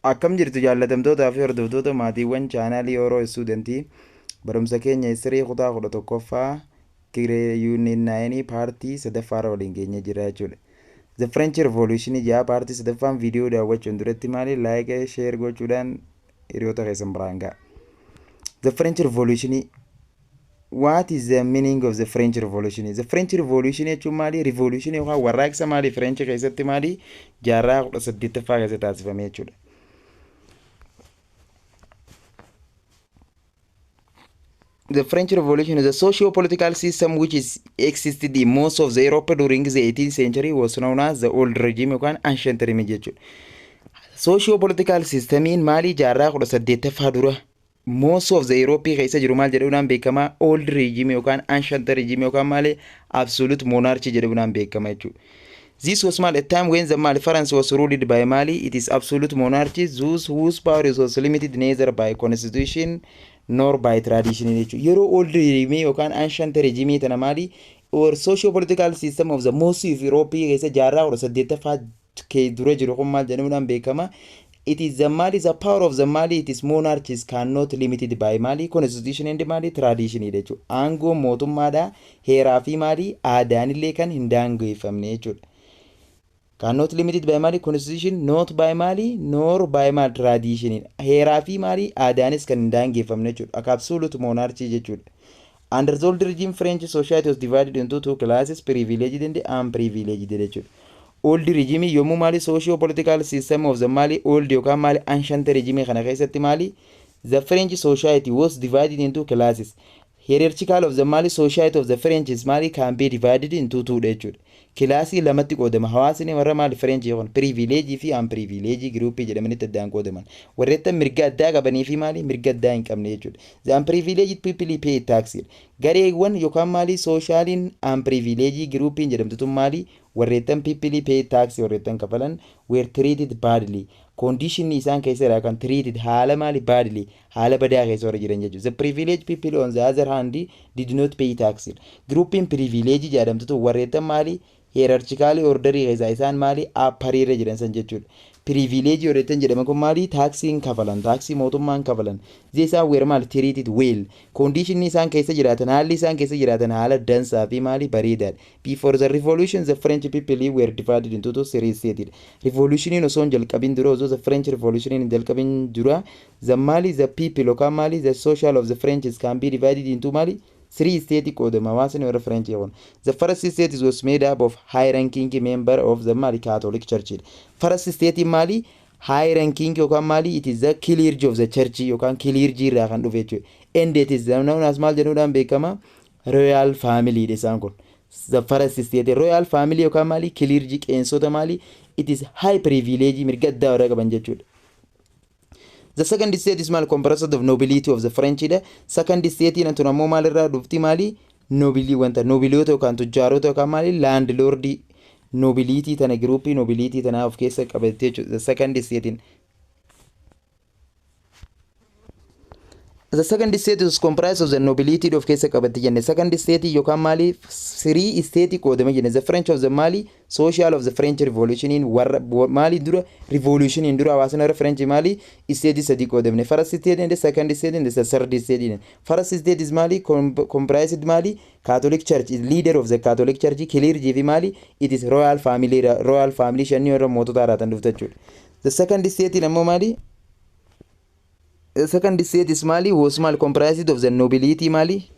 Akkam jirtu jaallatamtootaa fi hordoftoota maatiiwwan chaanaalii Oroo Istuudantii barumsa keenya Isirii kutaa 11ffaa Kiree Yuuniin Naayinii paartii sadaffaarra waliin keenya jira jechuudha. The French Revolution ijaa paartii sadaffaan viidiyoo daawwachuun duratti maali laayik sheer gochuudhaan hiriyoota keessan biraan ga'a. The French Revolution, what is the meaning of the French Revolution? The French Revolution jechuun maali? Revolution yookaan warraaqsa maali French keessatti maali? Jaarraa 18ffaa keessatti taasifame jechuudha. The French Revolution is a socio-political system which existed in most of the Europe during the 18th century, was known as the old regime yookaan ancient regime jechuudha. Socio-political systemiin maali jaarraa 18ffaa dura most of the Europe keessa jiru maal jedhamuudhaan beekama old regime yookaan ancient regime yookaan maali absolute monarchy jedhamuudhaan beekama jechuudha. This was a time when the France was ruled by Mali. It is absolute monarchy, those whose power was limited neither by constitution nor by tradition. Euro old regime yookaan ancient regime tana Mali or socio-political system of the most of Europe keessa jaarraa 18ffaa dura jiru kun maal jedhamuudhaan beekama. It is the Mali, the power of the Mali, it is monarchies cannot limited by Mali, constitution and Mali, tradition jechuudha. Aangoo mootummaadhaa heeraa fi Mali aadaanillee kan hin daangeffamne jechuudha. Cannot limited by Mali constitution, not by Mali, nor by Mali tradition. Heeraa fi Mali aadaanis kan hin daangeffamne jechuudha. Akka absolute monarchy jechuudha. Under the old regime, French society was divided into two classes, privileged and unprivileged jechuudha. Old regime yommuu maali socio-political system of the Mali old yookaan maali ancient regime kana keessatti maali the French society was divided into classes. Hierarchical of the Mali society of the French is Mali can be divided into two jechuudha. Kilaasii lamatti qoodama. Hawaasni warra maali French yoon privilege fi unprivilege groupii jedhamanitti addaan qoodaman. Warreettan mirga addaa qabanii fi maali mirga addaa hin qabne jechuudha. The unprivileged people pay tax. Gareewwan yookaan maali socialiin unprivileged groupiin jedhamtutu maali warreettan people pay tax warreettan kafalan were treated badly. Condition isaan keessa kan treated haala maali badly haala badaa keessa warra jiran jechuudha. The privileged people on the other hand did not pay tax. Groupin privilege jedhamtutu warreettan maali hierarchically orderii keessa isaan maali appariirra jiran san jechuudha. Privilege warreettan jedhaman kun maali taksiin kafalan taksii mootummaan kafalan. These are were maali treated well. Condition isaan keessa jiraatan haalli isaan keessa jiraatan haala dansaa fi maali bareedaadha. Before the revolution the French people were divided into two series stated. Revolution osoo hin jalqabin dura osoo the French revolution hin jalqabin dura the Mali the people yookaan maali the social of the French can be divided into maali three state qoodama hawaasni warra French yoon. The first state was made up of high ranking member of the Mali Catholic Church. First state Mali high ranking yookaan Mali it is the clergy of the church yookaan clergy irraa kan dhufe jechuudha. And it is known as maal jedhamuudhaan beekama royal family isaan kun. The first state royal family yookaan Mali clergy qeensota Mali it is high privilege mirga addaa warra qaban jechuudha. The second state is mal composed of nobility of the French. Second state in antunamo malirra dufti mali nobili wanta nobility yookaan tujjaarota yookaan mali landlord nobility tana groupii nobility tana of keessa qabate jechuudha. The second state in the second state is comprised of the nobility of keessa qabate jenne. Second state yookaan mali three state qoodame jenne. The French of the Mali social of the French revolution in warra Mali dura revolution in dura hawaasni warra French Mali state sadi qoodamne. First state and the second state and the third state. First state is Mali comprised Mali Catholic Church is leader of the Catholic Church clergy fi Mali it is royal family shanni warra mootota araatan dhufte jechuudha. The second state in ammoo Mali the second state is Mali was Mali comprised of the nobility Mali.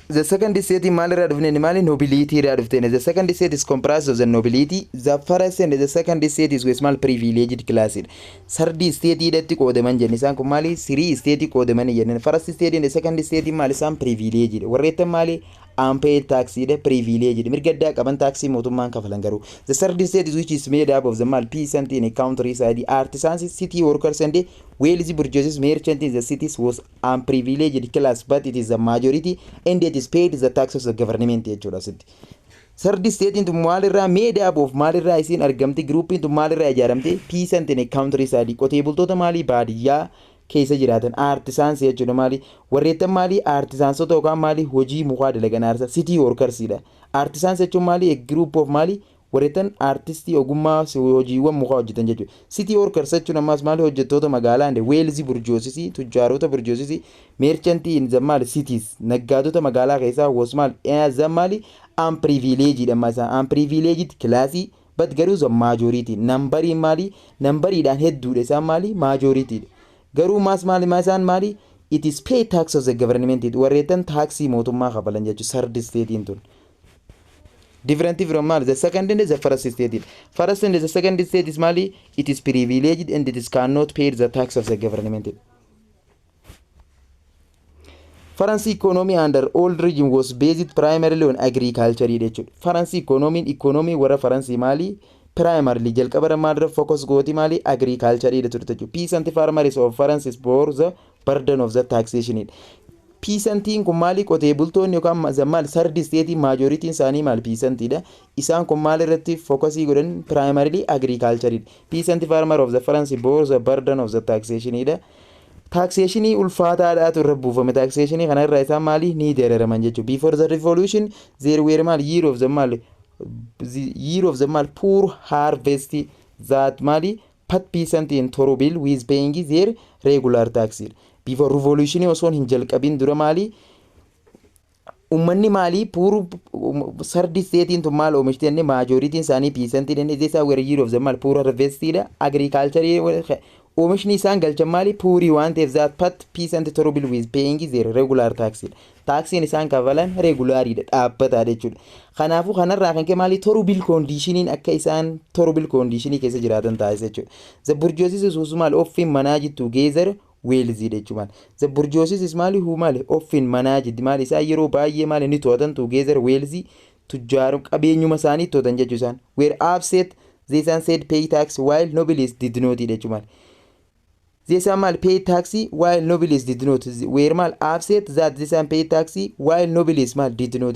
The second state in Mali Mali nobility. The second state is comprised of the nobility. The first and the second state is with Mali privileged classes. Third state idatti qoodaman jenni isaan kun Mali three state qoodaman jenni. First state and the second state in Mali isaan privileged. Warreettan Mali unpaid tax privileged mirga addaa qaban taxi mootummaan kafalan garuu. The third state is which is made up of the Mali peasant in a countryside artisans city workers and wealthy bourgeois merchant in the cities was unprivileged class but it is the majority and it is paid the taxes of the government jechuudha sitti. Third state into maalirraa made up of maalirraa isiin argamti group into maalirraa ijaaramte peasant in a countryside qotee bultoota maalii baadiyyaa keessa jiraatan artisans jechuudha maali warreettan maali artisansota yookaan maali hojii mukaa dalagan city workers dha. Artisans jechuun maali a group of maali warreetan artistii ogummaa hojiiwwan mukaa hojjetan jechuudha. City workers jechuun ammas maali hojjettoota magaalaa inde weelzii burjoosisii tujjaarota burjoosisii meerchantii in zammaal cities naggaatota magaalaa keessaa wasmaal zammaali unprivileged amma isaan unprivileged kilaasii but garuu za majority nambarii maali nambariidhaan hedduudha isaan maali majority garuu maali isaan maali it is pay tax of the government warreetan taxii mootummaa kafalan jechuudha third state tun. Different from Mali. The second and the first state. First and the second state is Mali. It is privileged and it is cannot pay the tax of the government. France economy under old regime was based primarily on agriculture. France economy wara France Mali primarily jalqaba madra focus gooti Mali agriculture. Peasant farmers of France bore the burden of the taxation. Peasantiin kun maali qotee bultoonni yookaan zammaal sardi state majority isaanii maal peasantidha isaan kun maal irratti focusii godhan primarily agriculture. Peasant farmer of the France bore the burden of the taxation ida taxation ulfaataadha turre buufame taxation kana irraa isaan maali ni deereraman jechuudha. Before the revolution there were mal year of the mal poor harvest that mali pat peasant in Torobil with paying their regular tax. Before revolution osoo hin jalqabin dura maali ummanni maali pur sardi state tun maal oomishte majority isaanii peasant den isa were year of the mal poor harvest agriculture oomishni isaan galchan maali puri waan ta'eef that pat peasant Torobil with paying their regular tax. Taxiin isaan kafalan regulaaridha dhaabbata jechuudha. Kanaafuu kanarraa kan kee maali Torobil conditionin akka isaan Torobil conditionii keessa jiraatan taasisa jechuudha. The bourgeoisie usumal often managed together wealthy jechuudha. The bourgeoisie is maali who maali often managed maali isaa yeroo baay'ee maali ni to'atan together wealthy tujjaaru qabeenyuma isaanii to'atan jechuudha. Were upset they said pay tax while nobles did not jechuudha. They said pay taxi while nobles did not. Were mal upset that they said pay taxi while nobles mal did not.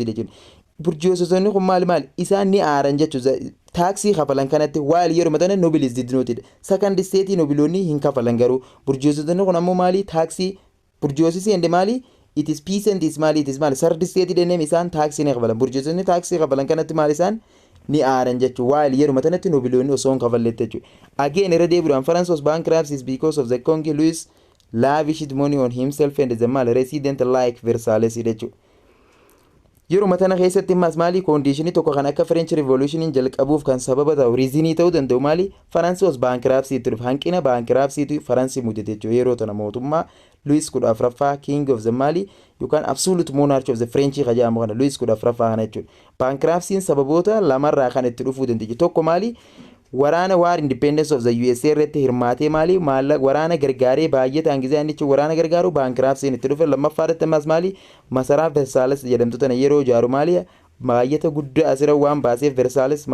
Bourgeoisie kun mal isaan ni aaran jechuudha. Taxi kafalan kanatti while yeroo matana nobles did not. Second state nobilonni hin kafalan garuu bourgeoisie kun ammoo mali taxi bourgeoisie ende mali it is peasant is mali third state denem isaan taxi ne kafalan bourgeoisie taxi kafalan kanatti mali isaan ni aaran jechuudha. While yeroo matanatti nobilonni osoo hin kafalletti jechuudha. Again irra deebi'uudhaan France was bankrupt because of the King Louis lavished money on himself and the mal resident like Versailles jechuudha. Yeroo matana keessatti mas maali conditionii tokko kan akka French Revolution jalqabuuf kan sababa ta'u reasonii ta'uu danda'u maali France was bankrupt hanqina bankrupt France mudate jechuudha. Yeroo tana mootummaa Louis Kudafraffaa King of the Mali yookaan absolute monarch of the French kajaa'amu kana Louis Kudafraffaa kana jechuudha. Bankruptcy'n sababoota lamarraa kan itti dhufuu danda'u. Tokko maali waraana war independence of the USA irratti hirmaatee maali waraana gargaaree baay'ee taangizaan jechuun waraana gargaaru bankruptcy'n itti dhufe lammaffaadatti ammas maali masaraa Versailles jedhamtu tana yeroo ijaaru maali baay'ata guddaa asirra waan baaseef Versailles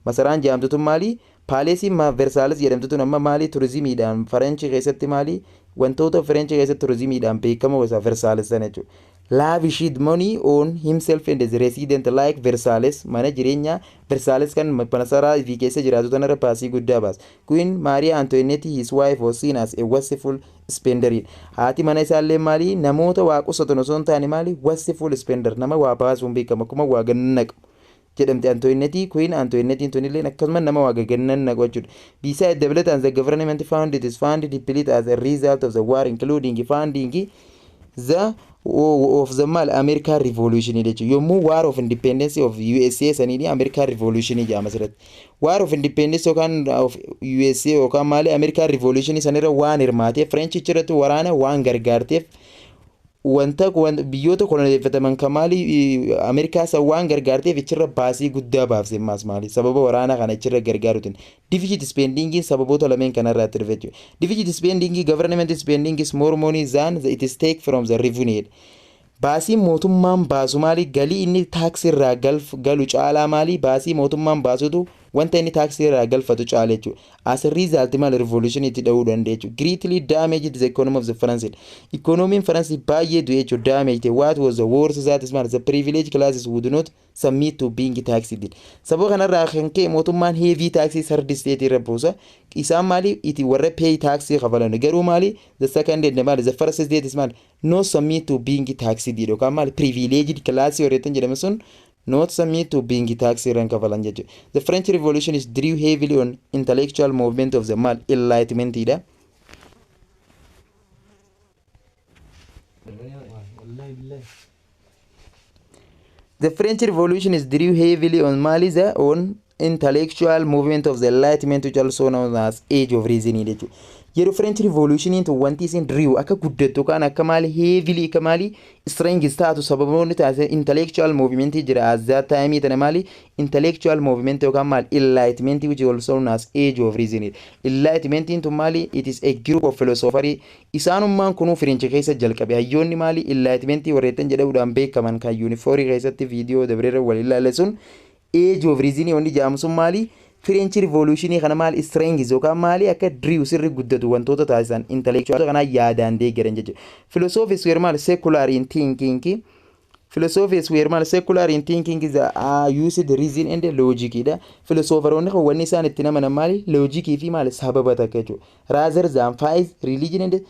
masaraan jedhamtu maali paalesii Versailles jedhamtu tun amma maali turizimiidhaan French keessatti maali wantoota French keessatti turizimiidhaan beekamoo isa Versailles sana jechuudha. Lavished money on himself and the resident like Versailles mana jireenya Versailles kan masaraa fi keessa jiraatu tanarra paasii guddaa baas. Queen Maria Antoinette his wife was seen as a wasteful spender. Haati mana isaallee maali namoota waa qusatan osoo hin taane maali wasteful spender nama waa baasuun beekama akkuma waa gannaqu jedhamte Antoinette Queen Antoinette tunillee akkasuma nama waa gannaqu jechuudha. Besides development the government found it is funded depleted as a result of the war including funding the of the mal American Revolution jechuudha. Yommuu War of Independence of USA sanidhi American Revolution jedhama asirratti. War of Independence yookaan of USA yookaan maali American Revolution sanirra waan hirmaateef French irratti waraana waan gargaarteef wanta biyyoota koloneeffataman kamaali Ameerikaa san waan gargaarteef ichirra baasii guddaa baafse maas maali sababa waraana kana ichirra gargaaruutiin deficit spending sababoota lameen kanarraa itti dhufe jechuudha. Deficit spending government spending is more money than it is take from the revenue. Baasii mootummaan baasu maali galii inni tax irraa galu caalaa maali baasii mootummaan baasutu wanta inni tax irraa galfatu caala jechuudha. As a result maali revolution itti dha'uu dandeenya jechuudha. Greatly damaged the economy of the France. Economy France baay'ee du'e jechuudha damaged. What was the worst that is maali the privileged classes would not submit to being taxed. Sababa kanarraa kan ka'e mootummaan heavy taxes third state irra buusa. Isaan maali itti warra pay tax kafalan garuu maali the second and maali the first state is maali no submit to being taxed yookaan maali privileged class warreetan jedhame sun not submit to being taxed irraan kafalan jechuudha. The French Revolution is drew heavily on intellectual movement of the mal enlightenment dha. The French Revolution is drew heavily on Mali's on intellectual movement of the Enlightenment, which also known as Age of Reasoning jechuudha. Yeroo French Revolution into wanti isin driu akka guddattu kan akka maali heavily akka maali strength taatu sababoonni taate intellectual movement jira at that time tana maali intellectual movement yookaan maali enlightenment which is also known as Age of Reasoning. Enlightenment into maali it is a group of philosophers isaanummaan kunuu French keessa jalqabe hayyoonni maali enlightenment warreetan jedhamuudhaan beekaman kan yuuniforii keessatti viidiyoo dabreerra wal ilaale sun Age of Reasoning onni jedhamu sun maali French Revolution kana maal strength yookaan maali akka driu sirri guddatu wantoota taasisan intellectual kana yaadaan deeggaran jechuudha. Philosophers were maal secular in thinking. Philosophers were maal secular in thinking is used reason and logic dha. Philosopheronni kan wanni isaan itti namanan maali logic fi maal sababa takka jechuudha. Rather than fight religion and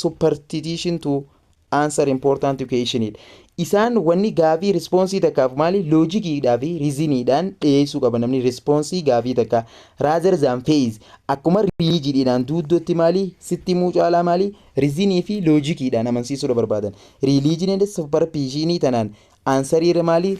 superstition to answer important question. Isaan wanni gaafii responsii takkaaf maali loojikiidhaa fi riiziniidhaan dhiyeessuu qaba namni responsii gaafii takka rather than face akkuma riilijiidhaan duuddootti maali sitti muu caalaa maali riizinii fi loojikiidhaan amansiisuudha barbaadan riilijiin superstitionii tanaan ansariirra maali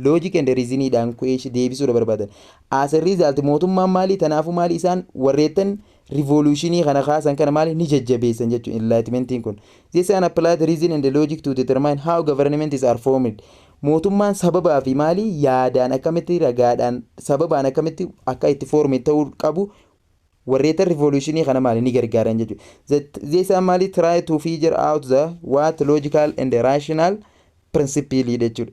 loojik and riiziniidhaan deebisuudha barbaadan as a result mootummaan maali tanaafu maali isaan warreettan revolutionii kana kaasan kana maali ni jajjabeessan jechuun enlightenmentiin kun this an applied reason and logic to determine how governments are formed mootummaan sababaa fi maali yaadaan akkamitti ragaadhaan sababaan akkamitti akka itti forme ta'uu qabu warreeta revolutionii kana maali ni gargaaran jechuudha this an maali try to figure out the what logical and rational principle jechuudha.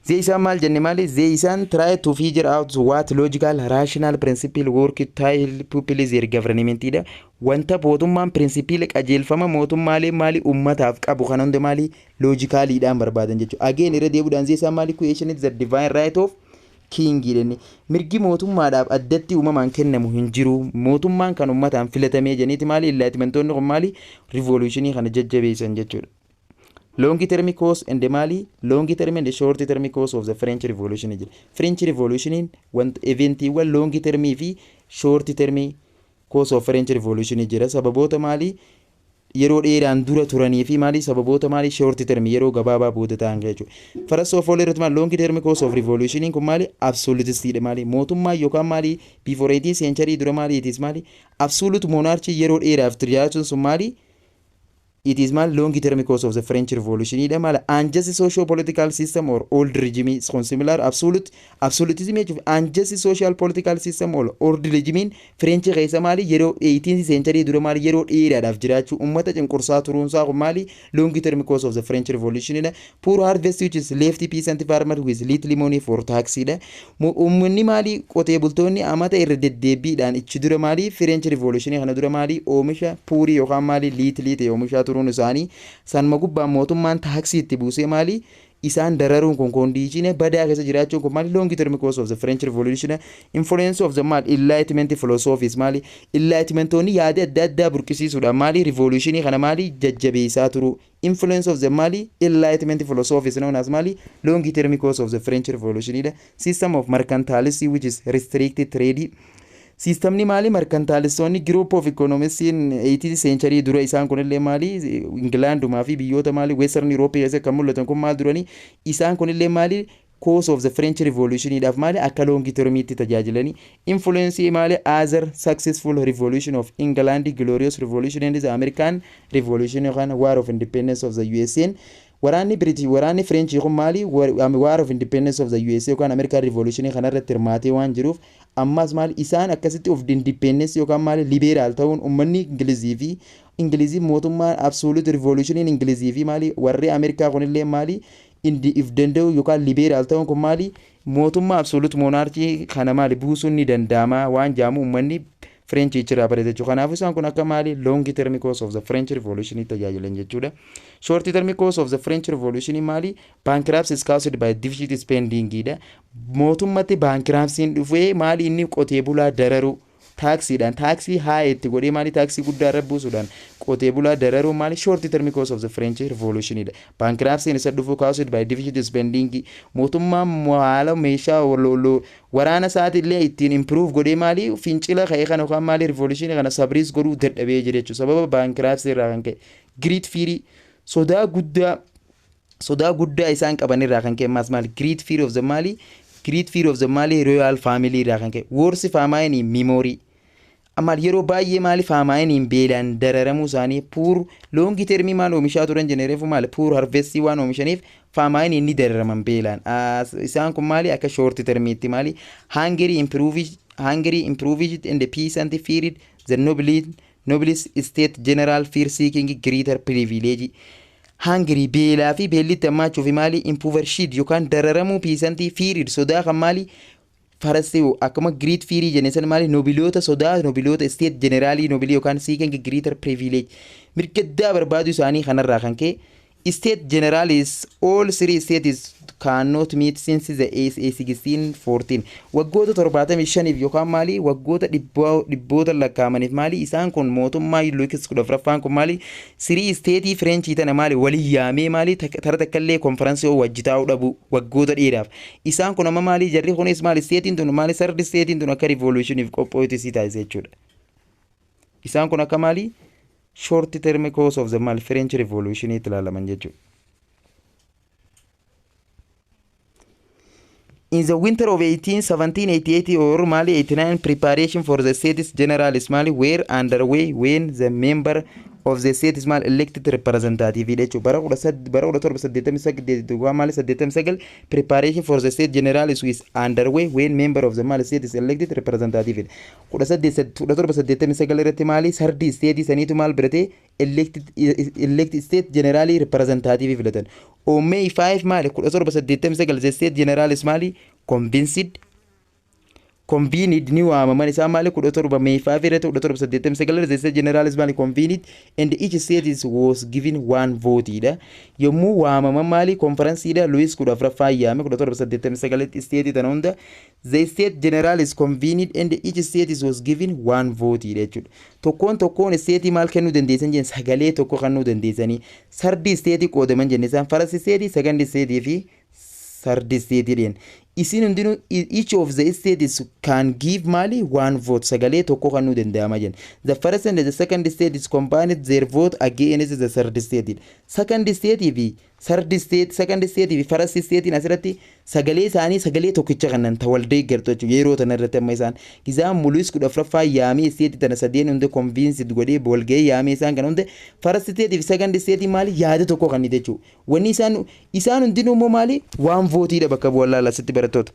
They isaan jenne maali they isaan try to figure out what logical rational principle work tile people their government dha wanta mootummaan principle qajeelfama mootummaalee maali ummataaf qabu kan hunda maali logicalidhaan barbaadan jechuudha. Again irra deebuudhaan they isaan maali creation is the divine right of king jedhani mirgi mootummaadhaaf addatti uumamaan kennamu hin jiru mootummaan kan ummataan filatamee jeniiti maali enlightenmentoonni kun maali revolutionii kana jajjabeessan jechuudha. Long term cause and the Mali, long term and the short term cause of the French Revolution. French Revolution went eventual long term fi short term cause of French Revolution jira sababoota maali yeroo dheeraan dura turanii fi maali sababoota maali short term yeroo gabaabaa booda ta'an jechuudha. First of all irratti long term cause of revolution kun maali absolutist maali mootummaa yookaan maali before 18th century dura maali it is maali absolute monarchy yeroo dheeraaf jiraachuun sun maali it is mal long term cause of the French Revolution ida mal unjust socio political system or old regime is similar absolutism unjust social political system or old regime French keessa mali yero 18th century dura mali yero dheeraadhaaf jiraachuu ummata cinqursaa turuunsaa mali long term cause of the French Revolution ida poor harvest which is left peasant farmer with little money for tax ida ummanni mali qotee bultoonni amata irra deddeebiidhaan ichi dura mali French Revolution kana dura mali oomisha puurii yookaan mali little oomisha turuun isaanii sanma gubbaa mootummaan taaksii itti buusee maali isaan dararuun kun kondiishine badaa keessa jiraachuun kun maali long term cause of the French Revolution influence of the mal enlightenment philosophies maali enlightenmentoonni yaada adda addaa burqisiisuudhaan maali revolutionii kana maali jajjabeessaa turu influence of the mali enlightenment philosophies known as mali long term cause of the French Revolution system of mercantilism which is restricted trade System ni mali mercantilisonni group of economists in 18th century dura isaan kunillee mali England fi biyyoota mali Western Europe keessa kan mul'atan kun maal durani isaan kunillee mali cause of the French Revolution idhaaf mali akka long term itti tajaajilani influence mali other successful revolution of England glorious revolution and the American Revolution and war of independence of the USA waraanni British waraanni French kun mali war of independence of the USA yookaan American Revolution kana irratti hirmaatee waan jiruuf ammas maali isaan akkasitti of independence yookaan maali liberal ta'uun ummanni Ingilizii mootummaa absolute revolution in Ingilizii fi maali warri Ameerikaa kunillee maali if danda'u yookaan liberal ta'uun kun maali mootummaa absolute monarchy kana maali buusuun ni danda'ama waan jaamu ummanni French ichirraa barate jechuudha. Kanaafuu isaan kun akka maali long term cause of the French Revolution tajaajilan jechuudha. Short term cause of the French Revolution maali bankruptcy is caused by deficit spending dha. Mootummatti bankruptcy dhufee maali inni qotee bulaa dararu taaksii haa itti godhee maali taaksii guddaa rabbuusuudhaan qotee bulaa dararuu maali short term cause of the French Revolution dha. Bankruptcy isa dhufu caused by deficit spending mootummaan haala meeshaa waraana isaati illee ittiin improve godhee maali fincila ka'ee kana yookaan maali revolution kana sabriis godhuu dadhabee jira jechuudha. Sababa bankruptcy irraa kan ka'e greed fear sodaa guddaa isaan qaban irraa kan ka'e maali greed fear of the Mali royal family irraa kan ka'e worsi faamaayinii memory amma yeroo baay'ee maali faamaayiniin beelaan dararamuu isaanii puur loongi termii maal oomishaa turan jenereefu maali puur harvestii waan oomishaniif faamaayiniin ni dararaman beelaan isaan kun maali akka short termiitti maali Hungary improved in the peasant period the noblest state general fear seeking greater privilege Hungary beelaa fi beellitti hammaachuuf maali impoverished yookaan dararamuu piisantii fiirid sodaa kan maali farasee akkuma great fear jennesan maali nobiloota sodaa nobiloota state generaalii nobilii yookaan seeking greater privilege mirgaddaa barbaadu isaanii kanarraa kan ka'e state generalis all three states cannot meet since the age 1614 waggoota 75 yookaan maali waggoota dhibboota lakkaa'amaniif maali isaan kun mootummaa Luukis 14ffaan kun maali three state French tana maali walii yaamee maali tara takkallee konferansii wajjitaa'uu dhabu waggoota dheeraaf isaan kun amma maali jarri kunis maali statein tun maali sardi statein tun akka revolutioniif qophooyti si taasise jechuudha. Isaan kun akka maali short term cause of the mal French Revolution itti ilaalaman jechuudha. In the winter of 1788 or Mali 89 preparation for the States General Mali were underway when the member of the States Mali elected representative jechuudha. bara 1789 Mali 89 preparation for the State General is underway when member of the Mali State is elected representative 1789 irratti Mali sardi state saniitu maal birate elected State General representative filatan on May 5 Mali 1789 the State General Mali convened ni waamaman isaa maali 17 May 5 irratti 1789 the State General Mali convened and each state was given one vote dha yommuu waamaman maali conference dha Louis 14ffaa yaame 1789 state tan hunda the State General is convened and each state was given one vote dha jechuudha. Tokkoon state maal kennuu dandeessan jeen sagalee tokko kennuu dandeessanii sardi state qoodaman jenne isaan first state second state fi third state dhen isin hundinuu each of the states can give mali one vote sagalee tokko kennuu danda'ama jen the first and the second states combined their vote against the third state second state fi second state fi first state asirratti sagalee isaanii sagalee tokkicha kannan tawaldee gartochu yeroo tanarratti amma isaan gizaan Louis 14ffaa yaamee state tana sadeen hunda convinced godhee bolgee yaamee isaan kan hunda first state fi second state mali yaada tokko kan jechu wanni isaan hundinuu mali one vote dha bakka bollaa sitti barattoota.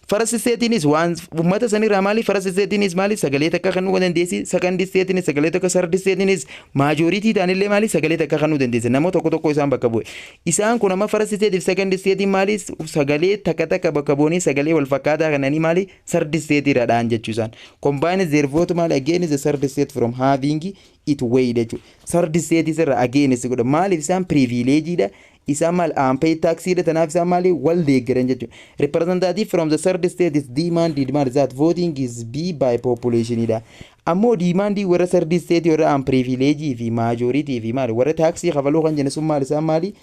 First state is one ummata sanirraa mali first state is mali sagalee takka kennuu dandeessi second state is sagalee takka third state is majority taanillee mali sagalee takka kennuu dandeessi namoota tokko isaan bakka bu'e isaan kun amma first state second state mali sagalee takka bakka bu'anii sagalee wal fakkaataa kannanii mali third state irra dhaan jechuu isaan combine their vote mali against the third state from having it weighed jechuudha. Third state irra against godha maaliif isaan privilege dha isaan maal pay tax dha tanaaf isaan maali wal deeggaran jechuudha. Representative from the third state is demanded that voting is be by population dha ammoo demandii warra third state warra privilege fi majority fi maali warra taxi kafaluu kan jenna sun maali isaan maali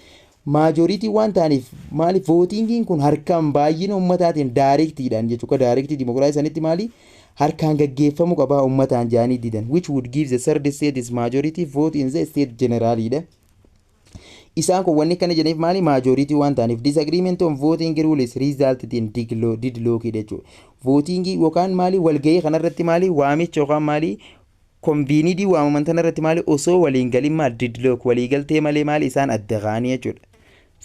majority waan taaniif maali votingin kun harkaan baay'ina ummataatiin directidhaan jechuudha. Direct democracy sanitti maali harkaan gaggeeffamu qabaa ummataan jaanii didan which would give the third state is majority vote in the state generally dha. Isaan kun wanni kana jedhaniif maali majority waan taaniif disagreement on voting rules resulted in deadlock jechuudha. Voting yookaan maali walgahii kanarratti maali waamicha yookaan maali convened waamaman tanarratti maali osoo waliin galin maal deadlock walii galtee malee maali isaan adda qaanii jechuudha.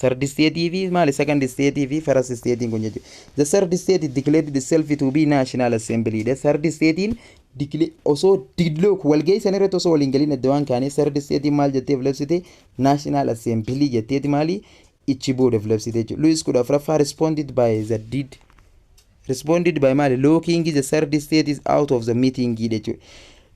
Third state fi mali second state fi first state kun jechuudha. The third state declared itself to be national assembly. The third state declare osoo deadlock walgahii sanirratti osoo waliin galin adda waan kaanii third state maal jettee labsite national assembly jetteeti maali ichi booda labsite jechuudha. Louis 14ffaa responded by mali locking the third state is out of the meeting jechuudha.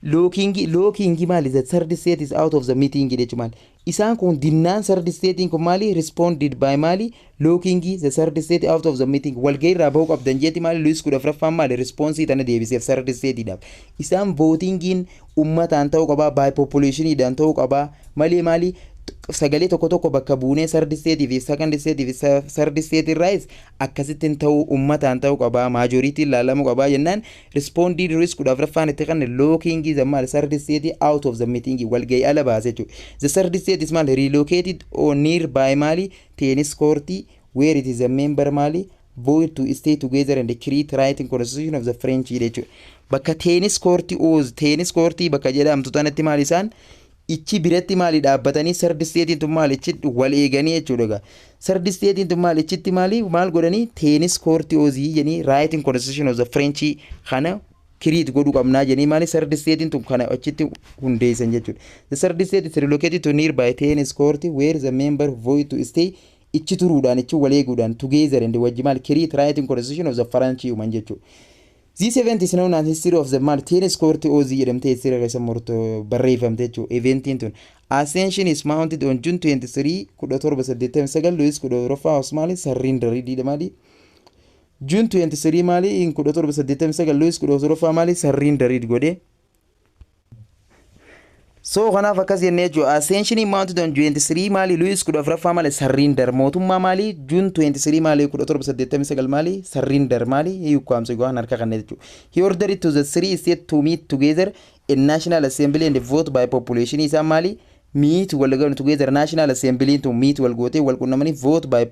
looking maali the third state is out of the meeting jechuun maali isaan kun dinnaan third state kun maali responded by maali looking the third state out of the meeting walgahii irraa bahuu qabdan jeeti maali Luis 14ffaan maali response tana deebiseef third state dhaaf isaan votingiin ummataan ta'uu qabaa by populationiidhaan ta'uu qabaa malee maali sagalee tokko tokko bakka buunee third state fi second state fi third state irraas akkasittiin ta'uu ummataan ta'uu qabaa majority ilaalamuu qabaa jennaan responded risk 14ffaan itti kan looking the mal third state out of the meeting walgahii ala baase jechuudha the third state is mal relocated or nearby mali tennis court where it is a member mali vote to stay together and create writing constitution of the French jechuudha bakka tennis court bakka jedhamtu tanatti maal isaan ichi biratti maali dhaabbatanii third state tun maal ichi wal eeganii jechuudha third state tun maal ichitti maal godhanii tennis court ozii jeni writing constitution of the French kana create godhu qabnaa jeni maali third state tun kana achitti hundeessan jechuudha the third state is relocated to nearby tennis court where the member vote to stay ichi turuudhaan ichi wal eeguudhaan together and wajji maal create writing constitution of the French human jechuudha This event is known as history of the tennis court Ozi jedhamte history keessa murto barreeffamte jechuudha eventiin tun Ascension is mounted on June 23 1789 Louis 14ffaa Osmaali surrender didha maali June 23 maali 1789 Louis 14ffaa maali surrender godhe So kanaaf akkas jennee jechuudha Ascension mounted on 23 maali Louis 14ffaa maali surrender mootummaa maali June 23 maali 1789 maali surrender maali hiikkaamsa gohan harka kanneen jechuudha He ordered to the three states to meet together in National Assembly and vote by population isaa maali meet walgahan together National Assembly to meet walgootee walqunnamanii vote by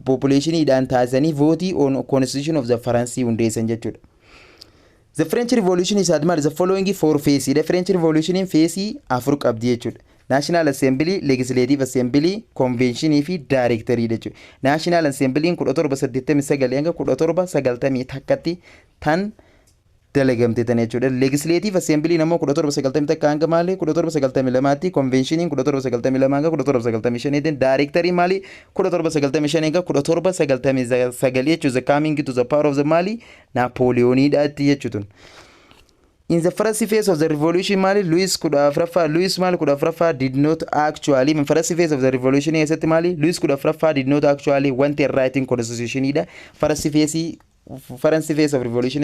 populationiidhaan taasisanii vote on constitution of the France hundeessan jechuudha The French Revolution is admired the following four phases. The French Revolution in phase afur qabdi jechuudha. National Assembly, Legislative Assembly, Convention fi Directory jechuudha. National Assembly 1789 hanga 1790 takkatti tan delegamte tan jechuudha. Legislative Assembly namoo 1790 takka hanga maali 1792 Convention 1792 hanga 1795 Directory maali 1795 hanga 1799 jechuudha. Coming to the power of the Mali Napoleonidhaatti jechuudha. In the first phase of the revolution Mali Louis Mali 14ffaa did not actually in first phase of the revolution keessatti Mali Louis 14ffaa did not actually want a writing constitution ida first phase of revolution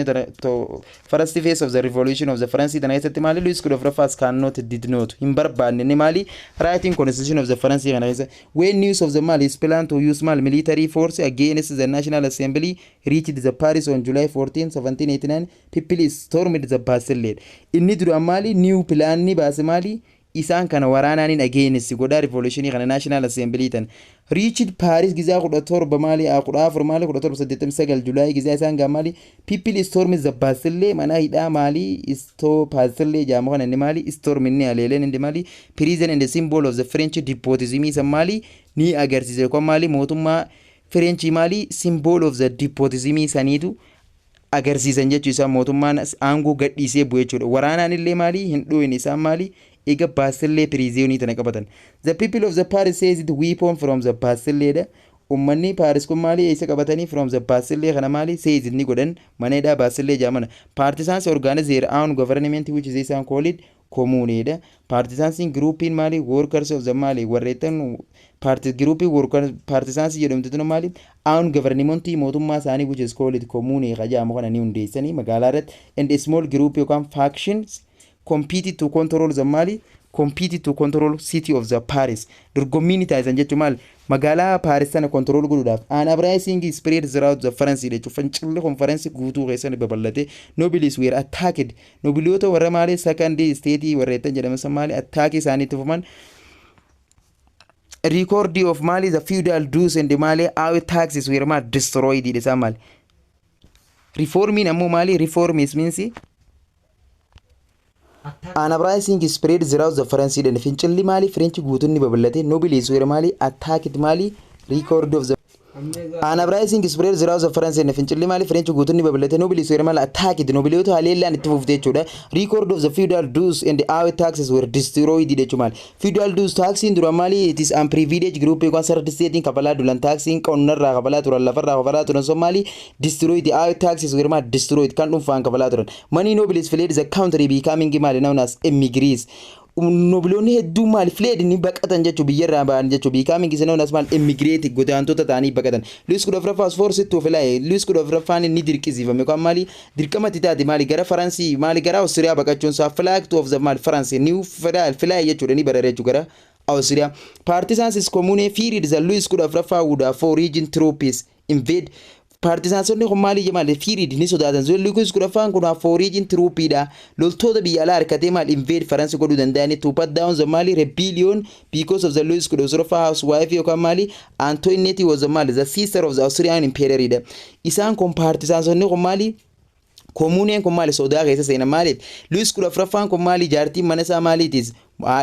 first phase of the revolution of the France tana keessatti Mali Louis 14ffaa cannot did not hin barbaanne ni Mali writing constitution of the France kana keessa when news of the Mali is planned to use Mali military force against the National Assembly reached the Paris on July 14 1789 people stormed the Bastille inni dura Mali new plan ni baase Mali isaan kana waraanaanin against godha revolution kana National Assembly tan reached Paris gizaa 17 Mali 14 Mali 1789 July gizaa isaan gamali people stormed the Bastille mana hidha Mali isto Bastille jaamu kana ni Mali storm ni alelen ndi Mali prison and the symbol of the French despotism is Mali ni agarsiise kwa Mali mootummaa French Mali symbol of the despotism saniitu agarsiisan jechuudha isaa mootummaan aangoo gadhiisee bu'e jechuudha waraanaan illee Mali hin dhooyin isaa Mali ega Bastille prisonii tana qabatan the people of the Paris says it weapon from the Bastille ummanni Paris kun Mali isa qabatanii from the Bastille kana Mali says ni godhan maneedha Bastille jaamana partisans organize their own government which is isaan called commune partisans group in Mali workers of the Mali warreetan party group workers partisans jedhamtu tun Mali own government mootummaa isaanii which is called commune qajaamu kana ni hundeessanii magaalaa irratti and a small group yookaan factions competed to control the Mali competed to control city of the Paris dorgommiin taasisan jechuun maal magaalaa Paris sana control godhuudhaaf an uprising spread throughout the France jechuun fincilli conference guutuu keessatti babal'ate nobles were attacked nobiliyoota warra Mali second state warreetan jedhaman Mali attack isaaniitti fuman record of Mali the feudal dues and the Mali our taxes were mal destroyed it is Mali reforming ammo Mali reform means an uprising spread throughout the France and fincilli Mali French guutunni babal'ate nobles were Mali attacked Mali record of the An uprising spread the rouse of France and eventually Mali French Gutuni Babylon nobility Serimal attacked the nobility Haleland to move the Chuda. Record of the feudal dues and the hour taxes were destroyed the Chumal. Feudal dues taxing Duramali, it is a privileged group concerted Kabala Dulan taxing on Rabala to Lavara to Somali, destroyed the hour taxes were destroyed, Canton Fan Kabalaton. Money nobles fled the country becoming Gimal known as emigres. Nobilonni hedduu maal fled ni baqatan jechuu biyyarraa ba'an jechuu becoming is known as mal immigrate godaantota ta'anii baqatan. Luis Kudofrafaas forced to fly. Luis Kudofrafaan ni dirqisiifame kan maali dirqamatti taate maali gara Faransii maali gara Austria baqachuun saa flag of the mal France new fly jechuudha ni barare jechuu gara Austria. Partisans is commune feared that Luis Kudofrafaa would have foreign troops invade Partisansonni Mali Jamal Firid ni sodaatan zo Lucas Kurafan kuna foraging troopida loltoota biyya alaa harkatee maal invade France godhuu danda'ani to put down the Mali rebellion because of the Louis Kudofrafa housewife yookaan Mali Antoinette was the Mali the sister of the Austrian imperial isaan kun partisans onni Mali Commune kun Mali sodaa keessa seenan maaliif Louis Kudofrafaan kun Mali jaartii mana isaa maaliitis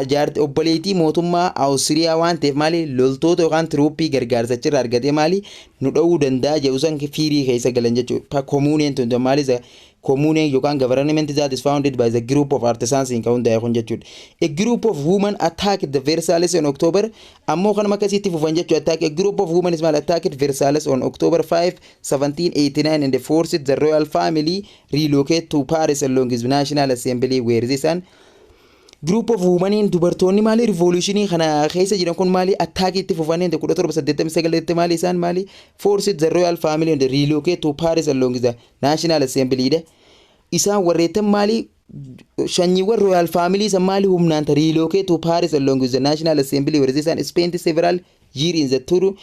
jaartii obboleettii mootummaa Austria waan ta'eef maali loltoota yookaan troopii gargaarsa achirraa argatee maali nu dha'uu danda'a jedhusan fiirii keessa galan jechuudha. Commune tun maali commune yookaan government that is founded by the group of artisans in kaunda kun jechuudha. A group of women attacked the Versailles in October ammoo kan makasitti fufan jechuudha. Attack a group of women is mal attacked Versailles on October 5 1789 and they forced the royal family relocate to Paris along with National Assembly where this and group of women in dubartoonni maali revolutionii kana keessa jiran kun maali attack itti fufanii 1789 maali isaan maali forced the royal family and relocate to Paris along with the National Assembly de isaan warreetan maali shanyiiwwan royal family isaan maali humnaan relocate to Paris along with the National Assembly where isaan spent several years in the tour.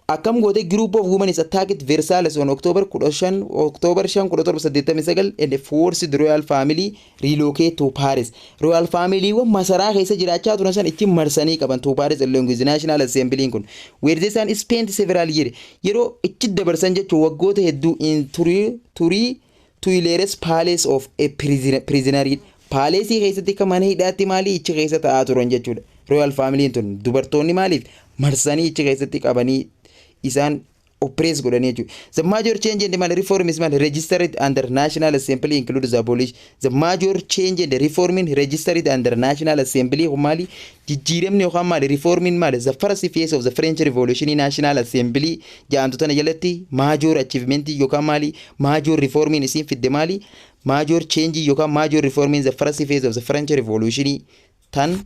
Akkam goote group of women is attacked Versailles on October 5 1789 and they forced the royal family relocate to Paris. Royal family wa masaraa keessa jiraachaa turan san itti marsanii qaban to Paris along with the National Assembly kun where they san spent several years yeroo itti dabarsan jechuun waggoota hedduu in Tuileries Palace of a prisoner Palace keessatti kan mana hidhaatti maali ichi keessa ta'aa turan jechuudha. Royal family tun dubartoonni maaliif marsanii ichi keessatti qabanii isaan oppress godhanii jechuudha. The major change in the reform is registered under National Assembly includes the abolish. The major change in the reforming registered under National Assembly Mali jijjiiramni yookaan maali reforming maali the first phase of the French Revolution in National Assembly jaamtu tana jalatti major achievement yookaan maali major reforming isin fidde maali major change yookaan major reforming the first phase of the French Revolution tan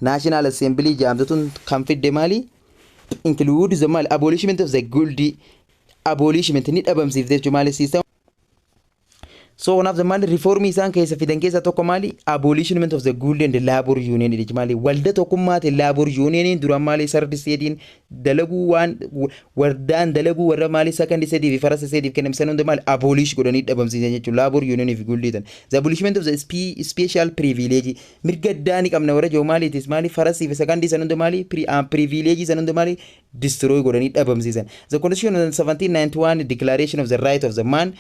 National Assembly jaamtu tun kan fidde maali include the mal abolishment of the guild abolishment ni dhabamsiifte jechuun system. So one of the mal reform isaan keessa fidan keessa tokko maali abolishment of the guild and the labor union jechuun maali walda tokkummaati labor union dura maali sardi seediin dalagu waan wardaan dalagu warra maali second seedii fi first seedii kennamsan hunda maali abolish godhanii dhabamsiisan jechuun labor union fi guild tan the abolishment of the special privilege mirga daani qabna warra joo maali itis maali first fi second san hunda maali privilege san hunda maali destroy godhanii dhabamsiisan. The Constitution of 1791 Declaration of the Right of the Man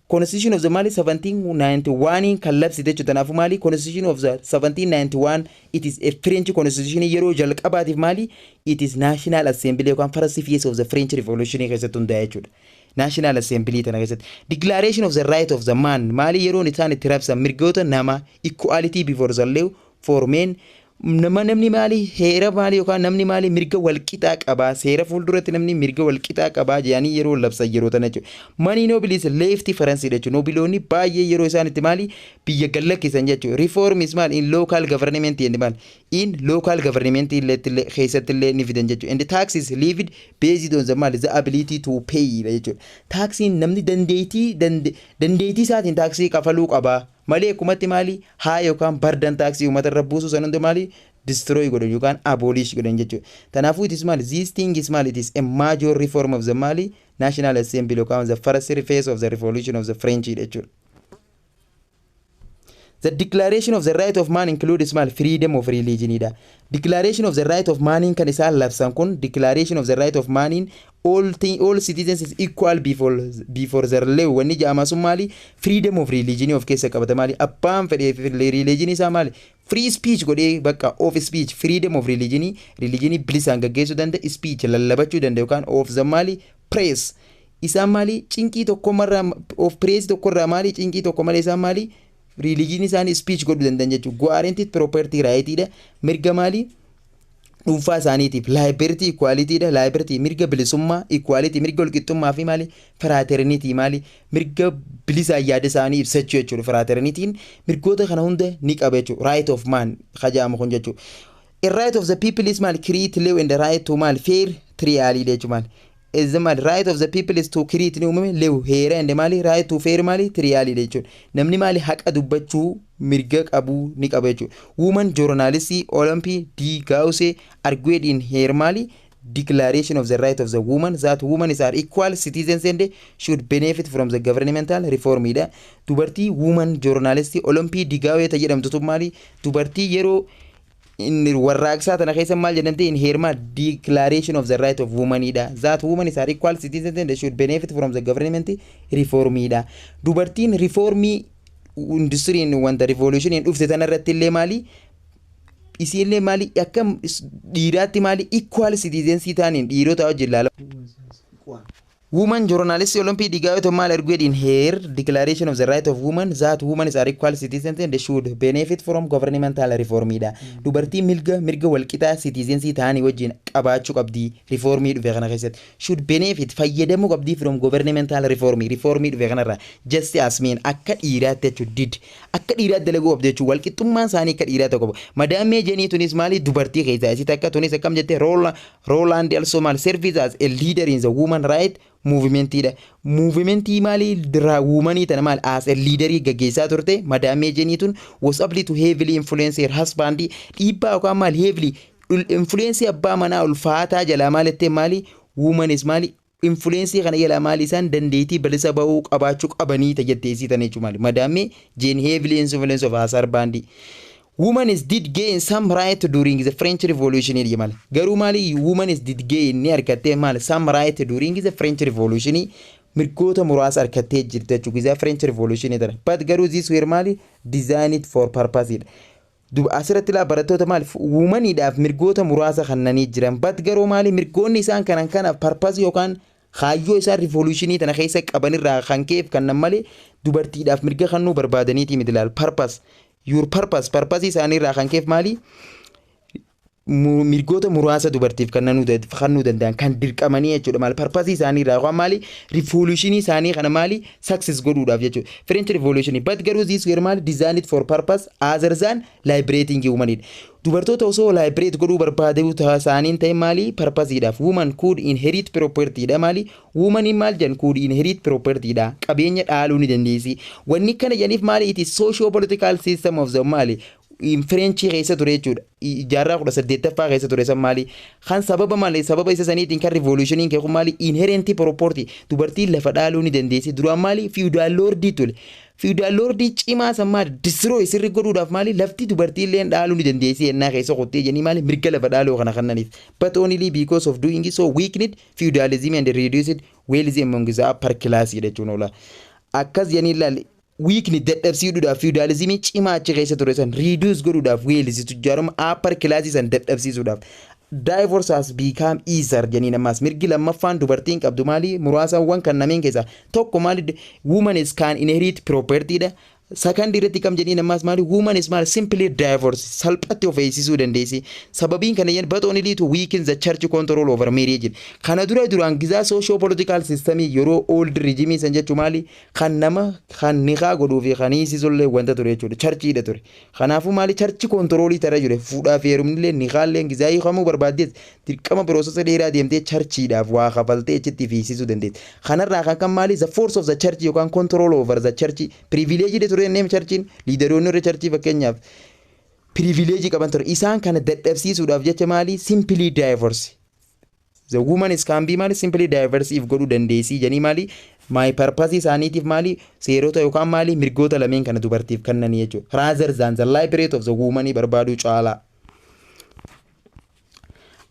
Constitution of the Mali 1791 kan labsite jechuudha. Kanaafuu Mali Constitution of the 1791 it is a French constitution yeroo jalqabaatiif Mali it is National Assembly yookaan first phase of the French Revolution keessatti hundaa'e jechuudha. National Assembly tana keessatti Declaration of the Right of the Man Mali yeroo isaan itti rabsan mirgoota nama equality before the law for men namni maali heera maali yookaan namni maali mirga walqixaa qaba seera fuulduratti namni mirga walqixaa qaba jedhanii yeroo labsan yeroo tana jechuudha. Mani nobilis lefti Faransi jechuudha. Nobiloonni baay'ee yeroo isaan itti maali biyya galakkisan jechuudha. Reform is maali in local government and maali in local government keessatti illee ni fidan jechuudha. And the tax is levied based on the maali the ability to pay jechuudha. Taxiin namni dandeettii isaatiin taksii kafaluu qaba. Malee kumatti maali haa yookaan bardan taksii uummata irra buusu san hunda maali destroy godhan yookaan abolish godhan jechuudha. Kanaafuu it is maali this thing is maali it is a major reform of the Mali National Assembly yookaan the first phase of the revolution of the French jechuudha. The Declaration of the Right of Man includes small freedom of religion. Declaration of the Right of Man kan isaan labsan kun Declaration of the Right of Man all citizens is equal before the law wanni jaama sun maali freedom of religion of keessa qabata maali abbaan fedhee religion isaa maali free speech godhee bakka of speech freedom of religionii bilisaan gaggeessuu danda'a speech lallabachuu danda'a yookaan of the maali press isaan maali cinqii tokkommarraa of press tokkorraa maali cinqii tokko malee isaan maali religionii isaanii speech godhuu danda'an jechuudha guaranteed property rightidha mirga maali dhuunfaa isaaniitiif liberty equality dha liberty mirga bilisummaa equality mirga walqixxummaa fi maali fraternity maali mirga bilisaa yaada isaanii ibsachuu jechuudha fraternitiin mirgoota kana hunda ni qaba jechuudha right of man kajaama kun jechuudha a right of the people is maali create live and the right to maali fair trial jechuudha maali is the maali right of the people is to create ni uumame live heera and maali right to fair maali trial jechuudha namni maali haqa dubbachuu mirga qabu ni qaba jechuudha woman journalist Olympi D Gause argued in her mali declaration of the right of the woman that women are equal citizens and should benefit from the governmental reform ida dubartii woman journalist Olympi D Gause jedhamtu mali dubartii yeroo in warraaqsaa tana keessa maal jedhamte in her declaration of the right of woman ida that women are equal citizens and should benefit from the government reform ida dubartiin reformii industry wanta revolution dhufte tanarratti illee maali isiillee maali akka dhiiraatti maali equal citizens ta'aniin dhiirota wajjin laala woman journalist Olympi Digayo mal argued in her declaration of the right of women that women are equal citizens and they should benefit from governmental reform ida dubartii mirga walqixa citizens ta'anii wajjin qabaachuu qabdi reform dhufe kana keessatti should benefit fayyadamuu qabdi from governmental reform dhufe kanarra just as men akka dhiiraatti jechuudha did akka dhiiraatti dalaguu qabdi jechuudha walqixxummaan isaanii akka dhiiraatti qabu madame Jenny tunis maali dubartii keessaa isitti akka tunis akkam jette Roland also mal service as a leader in the woman right movement maali dira woman tana maal as a leader gaggeessaa turte madame Jenny tun was able to heavily influence her husband dhiibbaa yookaan maal heavily influence abbaa manaa ulfaataa jalaa maalitti maali woman is maali influence kana jalaa maali isaan dandeettii balisa bahuu qabaachuu qabanii tajatteessii tana jechuudha maali madame Jenny heavily influence of her husband women is did gain some right during the French Revolution mal garu mali women is did gain ni arkatte mal some right during the French Revolution mirgoota muraasa arkatte jirte jechuudha French Revolution tana but garu this were mali designed for purpose asirratti la barattoota mal women idhaaf mirgoota muraasa kannanii jiran but garu mali mirgoonni isaan kana purpose yookaan kaayyoo isaa revolution tana keessa qabanirraa kan keef kan namale dubartiidhaaf mirga kannuu barbaadaniiti midlaal purpose your purpose isaanii irraa kan keef maali mirgoota muraasa dubartiif kannuu danda'an kan dirqamanii jechuudha maal purpose isaanii irraa waan maali revolution isaanii kana maali success godhuudhaaf jechuudha French Revolution but garuu this were maali designed for purpose other than liberating women dubartoota osoo liberate godhuu barbaaduu isaaniin ta'e maali purpose idhaaf woman could inherit property dha maali woman maal jan could inherit property dha qabeenya dhaaluu ni dandeessi wanni kana janiif maali it is socio political system of the maali in French keessa ture jechuudha jaarraa 18ffaa keessa ture san maali kan sababa isa saniitiin kan revolutioniin kee maali inherent property dubartiin lafa dhaaluu ni dandeessi duraan maali feudal lordii tole feudal lordii cimaa san maali destroy sirri godhuudhaaf maali lafti dubartii illee dhaaluu ni dandeessi ennaa keessa qottee jennii maali mirga lafa dhaaluu kana kannaniif but only because of doing so weakened feudalism and reduced wealth among the upper class jechuun oola akkas jennii laali weakness dadhabsiisuudhaaf feudalism cimaa achi keessa ture san reduce godhuudhaaf wealth tujjaaruma upper class san dadhabsiisuudhaaf divorce has become easier jennii ammas mirgi lammaffaan dubartiin qabdu maali muraasawwan kan nameen keessa tokko maali woman is can inherit property dha second irratti kam jennii ammas maali woman is maali simply divorce salphatti of eegsisuu dandeessi sababiin kana yen but only to weaken the church control over marriage kana duraan gizaa socio political system yeroo old regime san jechu maali kan nama kan niqaa godhuu fi kan hiisisulle wanta ture jechuudha church ida ture kanaafu maali church control tara jure fuudhaa fi heerumnillee niqaallee gizaa hiikamuu barbaaddees dirqama process dheeraa deemtee churchiidhaaf waa kafaltee achitti fiisisuu dandeetti kanarraa kan maali the force of the church yookaan control over the church privilege name churchin leaderoonni irra churchii fakkeenyaaf privilege qaban ture isaan kana dadhabsiisuudhaaf jecha maali simply divorce the woman is can be maali simply divorce if godhuu dandeessi janii maali my purpose isaaniitiif maali seerota yookaan maali mirgoota lameen kana dubartiif kannanii jechuudha rather than the liberate of the woman barbaaduu caalaa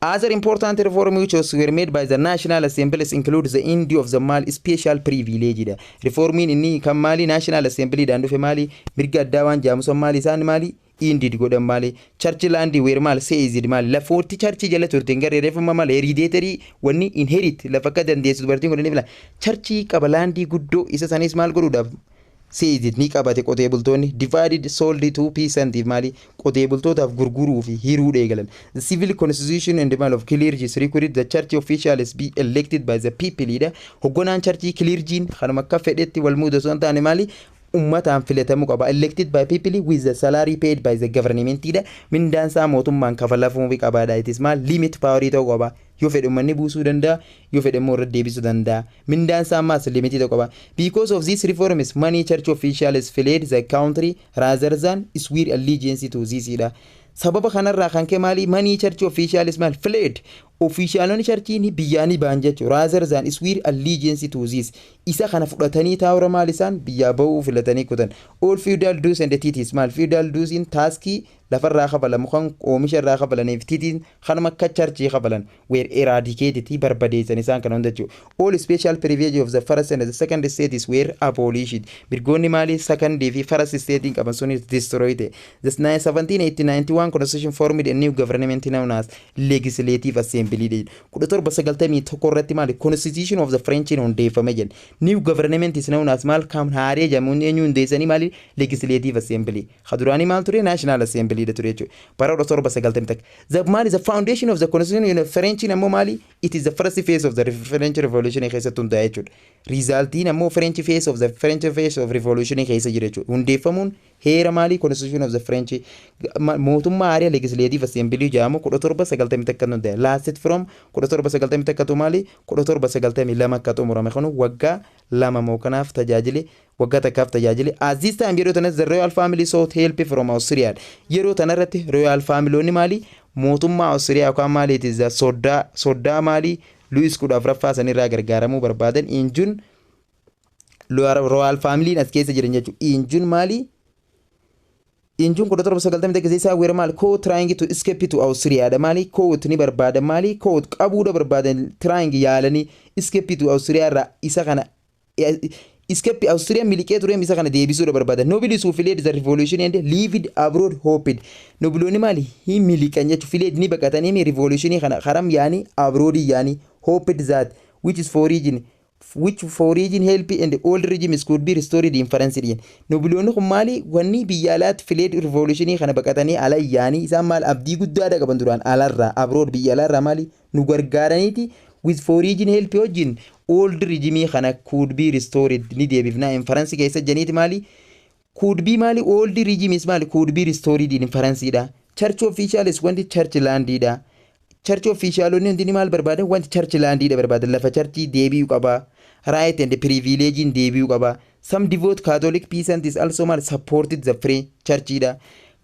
Other important reforms which were made by the National Assemblies include the end of the Mali special privilege. Reforming inni kan Mali National Assembly dhaan dhufe Mali mirga addaa waan jaamusan Mali isaan Mali indid godhan malee church land where maal seizid maal lafooti church jala turte garee reefuma maal hereditary wanni inherit lafa akka dandeessu dubartiin godhanii fila church qaba landii guddoo isa sanis maal godhuudhaaf seizid ni qabate qotee bultoonni divided sold to peasant maali qotee bultootaaf gurguruu fi hiruu eegalan the civil constitution and the mal of clergy required the church officials be elected by the people leader hogganaan church clergy kanuma akka fedhetti wal muuda son taane maali ummataan filatamu qaba elected by people with the salary paid by the government ida mindaan saa mootummaan kafalaafuu fi qabaadha it is maal limit power ta'uu qaba yoo fedhe ummanni buusuu danda'a yoo fedhe immoo irra deebisuu danda'a mindaan saa maas limit ta'uu qaba because of this reforms many church officials fled the country rather than swear allegiance to this ida sababa kanarraa kan kee maali many church officials maal fled officialonni churchiin biyyaanii ba'an jechuudha rather than swear allegiance to this isa kana fudhatanii taa'ura maal isaan biyyaa ba'uu filatanii kutan all feudal dues and tithes maal feudal dues in taskii lafarraa kabalamu kan oomisha irraa kabalaniif titiin kanuma akka churchii kabalan were eradicated barbadeessan isaan kana hunda jechuudha all special privilege of the first and the second states were abolished mirgoonni maali second fi first state qaban sun destroyed the 1791 constitution formed a new government known as legislative assembly kuda torba sagaltamii tokko irratti maali constitution of the french hundeeffame jedhan new government is known as maal kam haaree jamuun eenyu hundeessanii maali legislative assembly khaduraani maal ture national assembly da ture jechuudha bara kuda torba sagaltamii takka the maali the foundation of the constitution of french ammoo maali it is the first phase of the french revolution keessatti hundaa'e jechuudha resultiin ammoo french phase of the french phase of revolution keessa jira jechuudha hundeeffamuun heera maali constitution of the french mootummaa haaraa legislative assembly jedhamu kuda torba sagaltamii takka hundaa'e lasted from kuda torba sagaltamii takka tu maali kuda torba sagaltamii lama akka xumurame kanu waggaa lama moo kanaaf tajaajile waggaa takkaaf tajaajile as this time yeroo tanas the royal family sought help from Austria yeroo tanarratti royal family maali mootummaa Austria yookaan maali it is the soddaa maali Louis kudha afuraffaa sanirraa gargaaramuu barbaadan injun royal family as keessa jiran jechuudha injun maali injun kuda torba sagaltamii takka isaa were maal ko trying to escape to Austria da maali ko ni barbaada maali ko qabuudha barbaadan trying yaalanii escape to Austria irraa isa kana escape Austria miliqee ture isa kana deebisuudha barbaadan nobles who fled the revolution and lived abroad hoped nobilonni maali hi miliqan jechuudha fled ni baqatanii revolution kana haram yaani abroad yaani hoped that which for origin help and old regimes could be restored in France again nobilonni kun maali wanni biyyalaat fled revolution kana baqatanii ala yaani isaan maal abdii guddaadha qaban duraan alarraa abroad biyyalarraa maali nu gargaaraniiti with for origin help wajjin old regime kana could be restored ni deebifnaa in France keessa janiiti maali could be maali old regimes maali could be restored in France da church officials wanti church land da church officialonni hundi maal barbaadan wanti church land da barbaadan lafa church deebi'uu qaba right and privilege in deebi'uu qaba some devout Catholic peasants also mal supported the French church da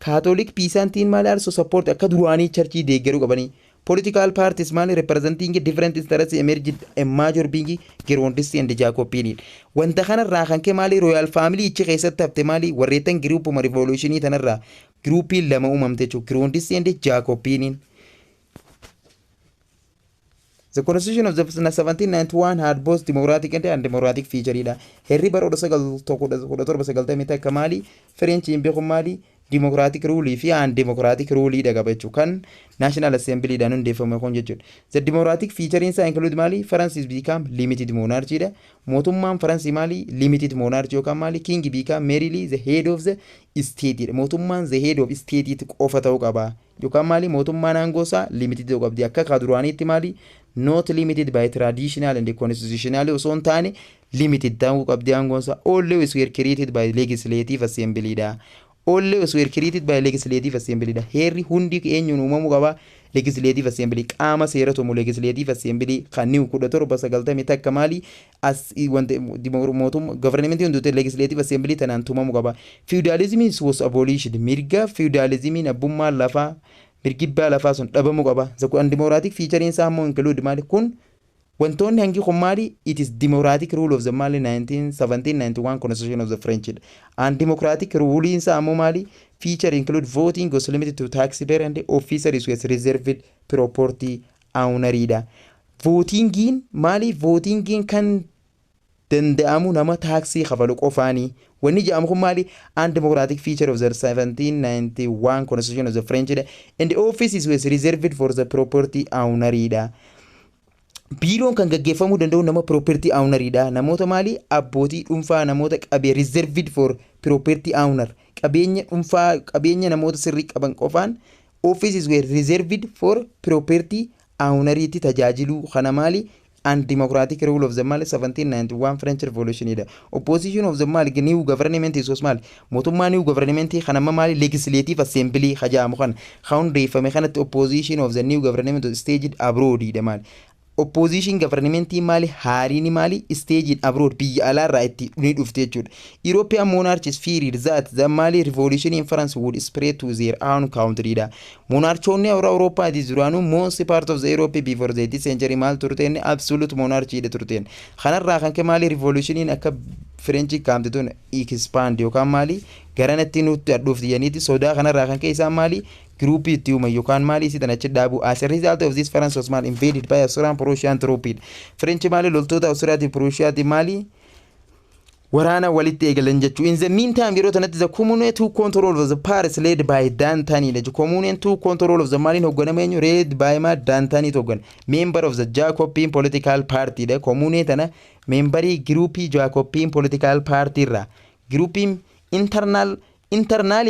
Catholic peasants mal also support akka duraanii church deeggaruu qabanii political parties mali representing different interests emerged a major being Girondist and Jacobin wanta kana irraa kan ke mali royal family ichi keessatti hafte mali warreetan group revolution tanarraa group lama uumamte jechuudha Girondist and Jacobin The constitution of the 1791 had both democratic and undemocratic feature. Herri bara kuda torba sagaltamii takka mali French beeku mali democratic rule fi undemocratic rule da qaba jechuudha kan national assembly dhaan hundeeffame kun jechuudha. The democratic feature isa include mali France become limited monarchy da mootummaan France mali limited monarchy yookaan mali king become merely the head of the state mootummaan the head of state qofa ta'uu qaba yookaan mali mootummaan aangoosaa limited ta'uu qabdi akka kaduraaniitti mali not limited by traditional and constitutional osoo hin taane limited ta'uu qabdi aangoonsaa always were created by legislative assembly da always were created by legislative assembly da heerri hundi eenyuun uumamuu qaba legislative assembly qaama seera tumu legislative assembly kan kuda torba sagaltamii takka mali as wante mootummaa government hundute legislative assembly tanaan tumamuu qaba feudalism was abolished mirga feudalism abbummaa lafaa mirgibbaa lafaa sun dhabamuu qaba zakun democratic feature in saa include mali kun wantoonni hangi kun mali it is democratic rule of the mali 1791 constitution of the French and democratic rule in saa mali feature include voting was limited to taxpayer and officers was reserved property owner da votingin mali votingin kan danda'amu nama taxi kafalu qofaani wanni jedhamu kun maali undemocratic feature of the 1791 constitution of the French and the offices was reserved for the property owner. Biiroon kan gaggeeffamuu danda'u nama property owner namoota maali abbootii dhuunfaa namoota qabee reserved for property owner qabeenya dhuunfaa qabeenya namoota sirrii qaban qofaan offices were reserved for property ownerity tajaajilu kana maali and democratic rule of the Mali 1791 French Revolution opposition of the Mali new government is was Mali mootummaa new government kana Mali legislative assembly khajaamu kan hundeeffame kanatti opposition of the new government staged abroad Mali opposition government Mali haariin Mali staged abroad biyya alaarraa itti ni dhufte jechuudha. European monarchs feared that the Mali revolution in France would spread to their own country monarchonni Europa duraanuu most part of the Europe before the 18th century maal turteen absolute monarchy turteen kanarraa kan Mali revolution akka French kaamte tun expand yookaan Mali garanatti nutti adduuf diyaniiti sodaa kanarraa kan isaan Mali group itti yookaan Mali isitan achi dhaabu as a result of this France was Mali invaded by Austrian Prussian troops French Mali loltoota Austriaati Prussiaati Mali waraana walitti eegalan jechuu in the meantime yeroo tanatti the commune to control of the Paris led by Dantani the commune to control of the Mali hogganama eenyu led by Dantani hoggan member of the Jacobin political party the commune tana memberii groupii Jacobin political party irraa groupin internal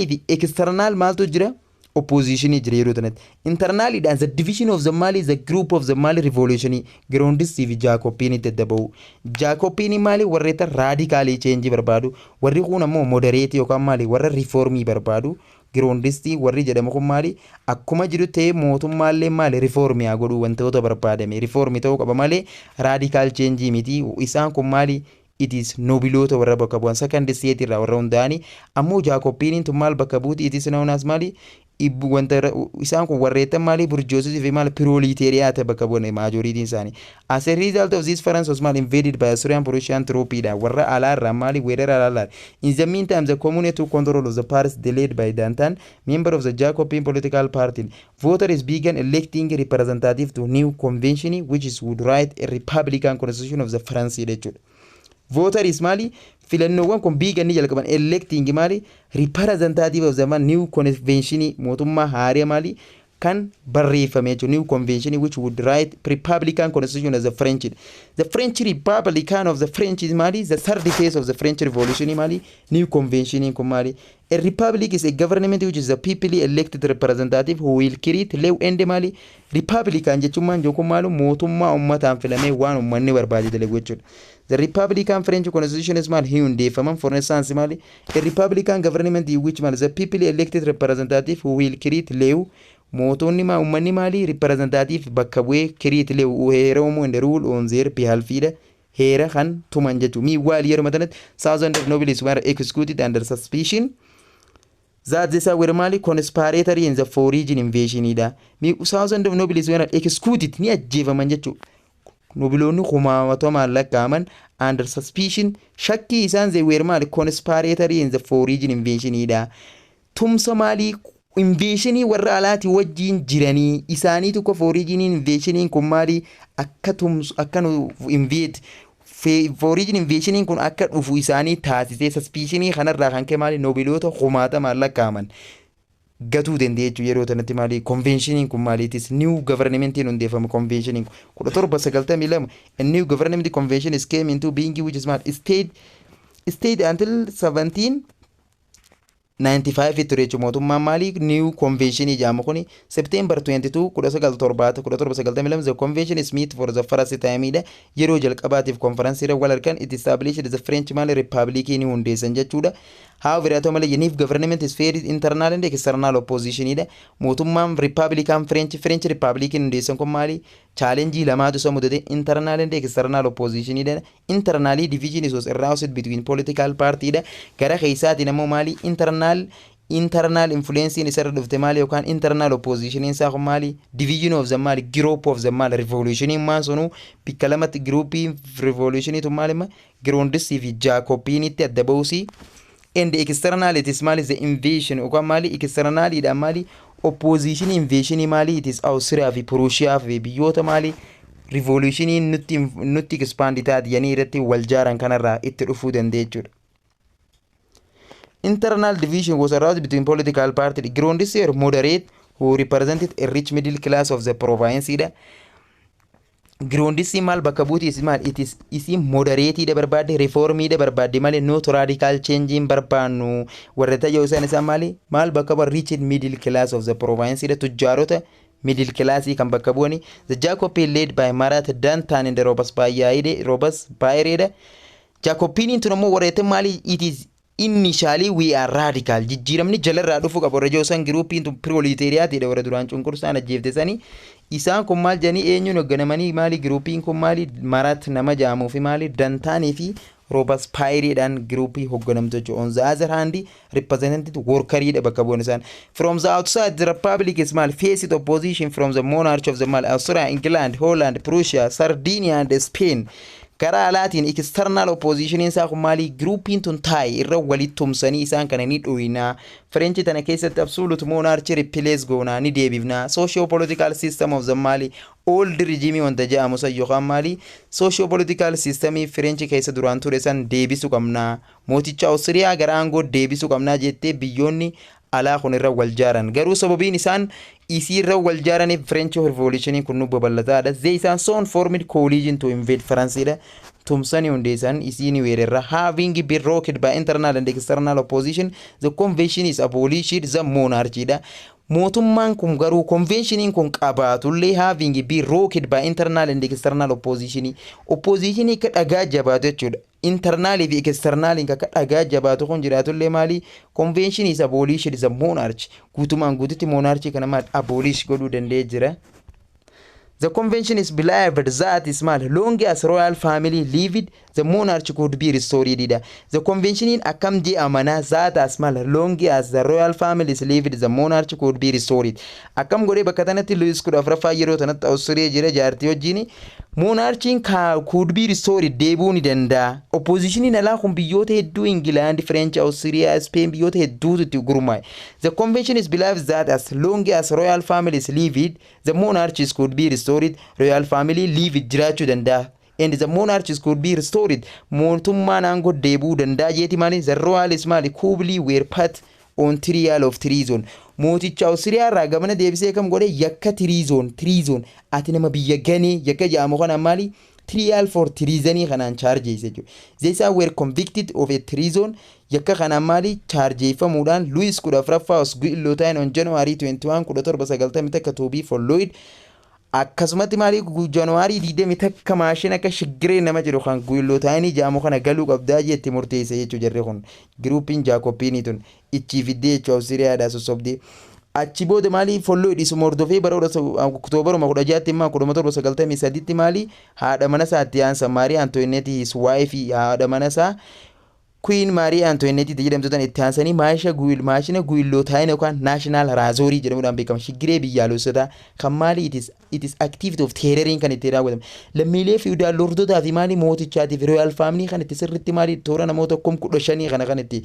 fi external maaltu jira opposition jira yeroo tanatti internally as a division of the Mali the group of the Mali revolution groundis fi Jacobin itti dabau Jacobin Mali warreeta radically change barbaadu warri kun ammoo moderate yookaan Mali warra reformii barbaadu groundisti warri jedhamu kun Mali akkuma jiru ta'e mootummaallee Mali reformii haa godhu wantoota barbaadame reformii ta'uu qaba malee radical change miti isaan kun Mali it is nobilota warra bakka bu'an second state irraa warra hundaani ammoo Jacobin tun maal bakka buuti it is known as Mali ibbu wanta isaan kun warreetan Mali burjoosii fi Mali proletariat bakka bu'an majority isaanii as a result of this France was Mali invaded by Austrian Prussian troops warra alaarraa Mali weerara alaarraa in the meantime the commune took control of the Paris delayed by Dantan member of the Jacobin political party voters began electing representative to new convention which is would write a republican constitution of the France jechuudha. Voters Mali filannoowwan kun biiganni jalqaban electing Mali representative of the new convention mootummaa haaraa Mali kan barreeffame jechuudha new convention which would write republican constitution as the French republican of the French is Mali the third phase of the French revolution Mali new convention kun Mali a republic is a government which is the people elected representative who will create law and Mali republican jechuun jooko maalu mootummaa ummataan filame waan ummanni barbaade dalaguu jechuudha. The Republican French Constitution is Mali hundeeffaman for instance Mali a republican government in which Mali the people elected representative who will create law mootonni ummanni Mali representative bakka bu'ee create law heera uumuu and rule on their behalf heera kan tuman jechuudha. Meanwhile yeroo matanatti thousands of nobles were executed under suspicion that these were Mali conspiratory in the foreign invasion thousands of nobles were executed ni ajjeefaman jechuudha. Nobiloonni kumaawwatoo lakkaa'aman under suspicion shakkii isaan they were Mali conspiratory in the foreign invasion tumsa Mali invasion warra alaati wajjin jiranii isaanii tokko foreign invasion kun Mali akka tumsu akka nu invade foreign invasion kun akka dhufu isaanii taasisee suspicion kanarraa kan kee Mali nobiloota kumaatama lakkaa'aman gatuu danda'e jechuudha yeroo tanatti Mali convention kun Mali it is new government hundeeffame convention 1792 a new government convention is came into being which is Mali stayed until 1795 ture jechuudha mootummaan Mali new convention ijaamu kuni September 22 1792 the convention is meet for the first time yeroo jalqabaatiif conference irra wal argan it established the French Mali Republic ni hundeessan jechuudha. However, at the new government is fair internal and external opposition mootummaan Republican French Republic hundeessan kun Mali challenge lamaatu isa mudate internal and external opposition internally division was aroused between political party gara keessaatiin ammoo Mali internal influence in isarra dhufte Mali yookaan internal opposition isaa kun Mali division of the Mali group of the Mali revolution maan sunu bikka lamatti groupii revolution tu Mali groundis fi Jacobin itti adda ba'uusi and the externalities Mali the invasion yookaan Mali externally dha Mali opposition invasion Mali it is Austria fi Prussia fi biyyoota Mali revolution nutti expand taati yani irratti wal jaaran kanarraa itti dhufuu dandeenya jechuudha. Internal division was aroused between political parties. Girondis were moderate who represented a rich middle class of the province. Girondisi maal bakka buuti maal isin moderate da barbaadde reformii da barbaadde malee not radical change in barbaannu warra tajaajila isaan maal bakka bu'an rich middle class of the province da tujjaarota middle class kan bakka bu'ani. The Jacobin led by Marat Dantan and the Robas Bayreda. Jacobin tun ammoo warreete maali it is initially we are radical jijjiiramni jalarraa dhufu qaba warra joosan groupiin tun proletariat da warra duraan cunqursaan ajjeeftesanii isaan kun maal jedhanii eenyuun hoogganamanii maali groupiin kun maali Marat nama jedhamuu fi maali Dantaanii fi Robas Bayreedhaan groupii hoogganamtu jechuudha. On the other hand represented workeriidha bakka bu'uun isaan. From the outside the republic is mal faced opposition from the monarch of the mal Austria, England, Holland, Prussia, Sardinia and Spain. Karaa alaatiin external opposition isaa kun maali groupiin tun taa'e irra walitti tumsanii isaan kana ni dhooyinaa. French tana keessatti absolute monarchy replace goonaa ni deebifnaa. Socio political system of the Mali old regime wanta jedhamu san yookaan maali socio political systemii French keessa duraan ture san deebisuu qabnaa. Mooticha Austria gara aangoo deebisuu qabnaa jettee biyyoonni alaa kun irra wal jaaran. Garuu sababiin isaan isii irra wal jaaraniif French revolution kun nu babal'ataadha. They isaan soon formed coalition to invade France. Tumsani hundeessan isiin weerarra having been rocked by internal and external opposition. The convention is abolished the monarchy. Mootummaan kun garuu conventionin kun qabaatullee having been rocked by internal and external opposition. Opposition ka dhagaa jabaatu jechuudha. Internal fi external ka dhagaa jabaatu kun jiraatullee maali convention is abolished the monarchy. Guutumaan guututti monarchy kana maal abolish godhuu danda'ee jira. The convention is believed that is mal long as royal family lived, the monarchy could be restored. The convention in akamji amana that as mal long as the royal families lived, the monarchy could be restored. Akam gore bakatanati Louis could have rafa yero tanat Austria jira jaartii wajjini monarchy could be restored deebuu ni danda'a. Opposition in ala kun biyyoota hedduu England, French, Austria, Spain biyyoota hedduutti gurmaa'e. The convention is believed that as long as royal families lived, the monarchies could be restored. Royal family lived jiraachuu danda'a. And the monarchies could be restored. Mootummaan aangoo deebuu danda'a jeeti maali the royals maali coolly were put on trial of treason. Mooticha Austria irraa gamana deebisee kam godhe yakka treason ati nama biyya ganee yakka jedhamu kana maali trial for treason kanaan charges jechuudha. They were convicted of a treason yakka kanaan maali chargeeffamuudhaan Louis kudha afuraffaa Osguillotaan on January 21 1790 akka toobii followed. Akkasumatti maali January 20 takka maashina akka shigiree nama jiru kan Guillotaanii jedhamu kana galuu qabdaa jetti murteesse jechuudha jarri kun. Groupiin Jacobin tun ichi fiddee jechuudha Austiriyaadhaa sossobdee. Achi booda maali followed isuma hordofee bara Oktoobar 1793 maali haadha mana isaatti yaansa Marie Antoinette his wife haadha mana isaa Queen Marie Antoinette jedhamtuutaan itti aansanii maashina Guillotaan yookaan National Razorii jedhamuudhaan beekama. Shigiree biyyaalessotaa kan maali it is activity of terroring kan itti raawwatame. Lammiilee feudal lordotaa fi maali mootichaatiif royal family kan itti sirriitti maali toora namoota 15,000 kana kan itti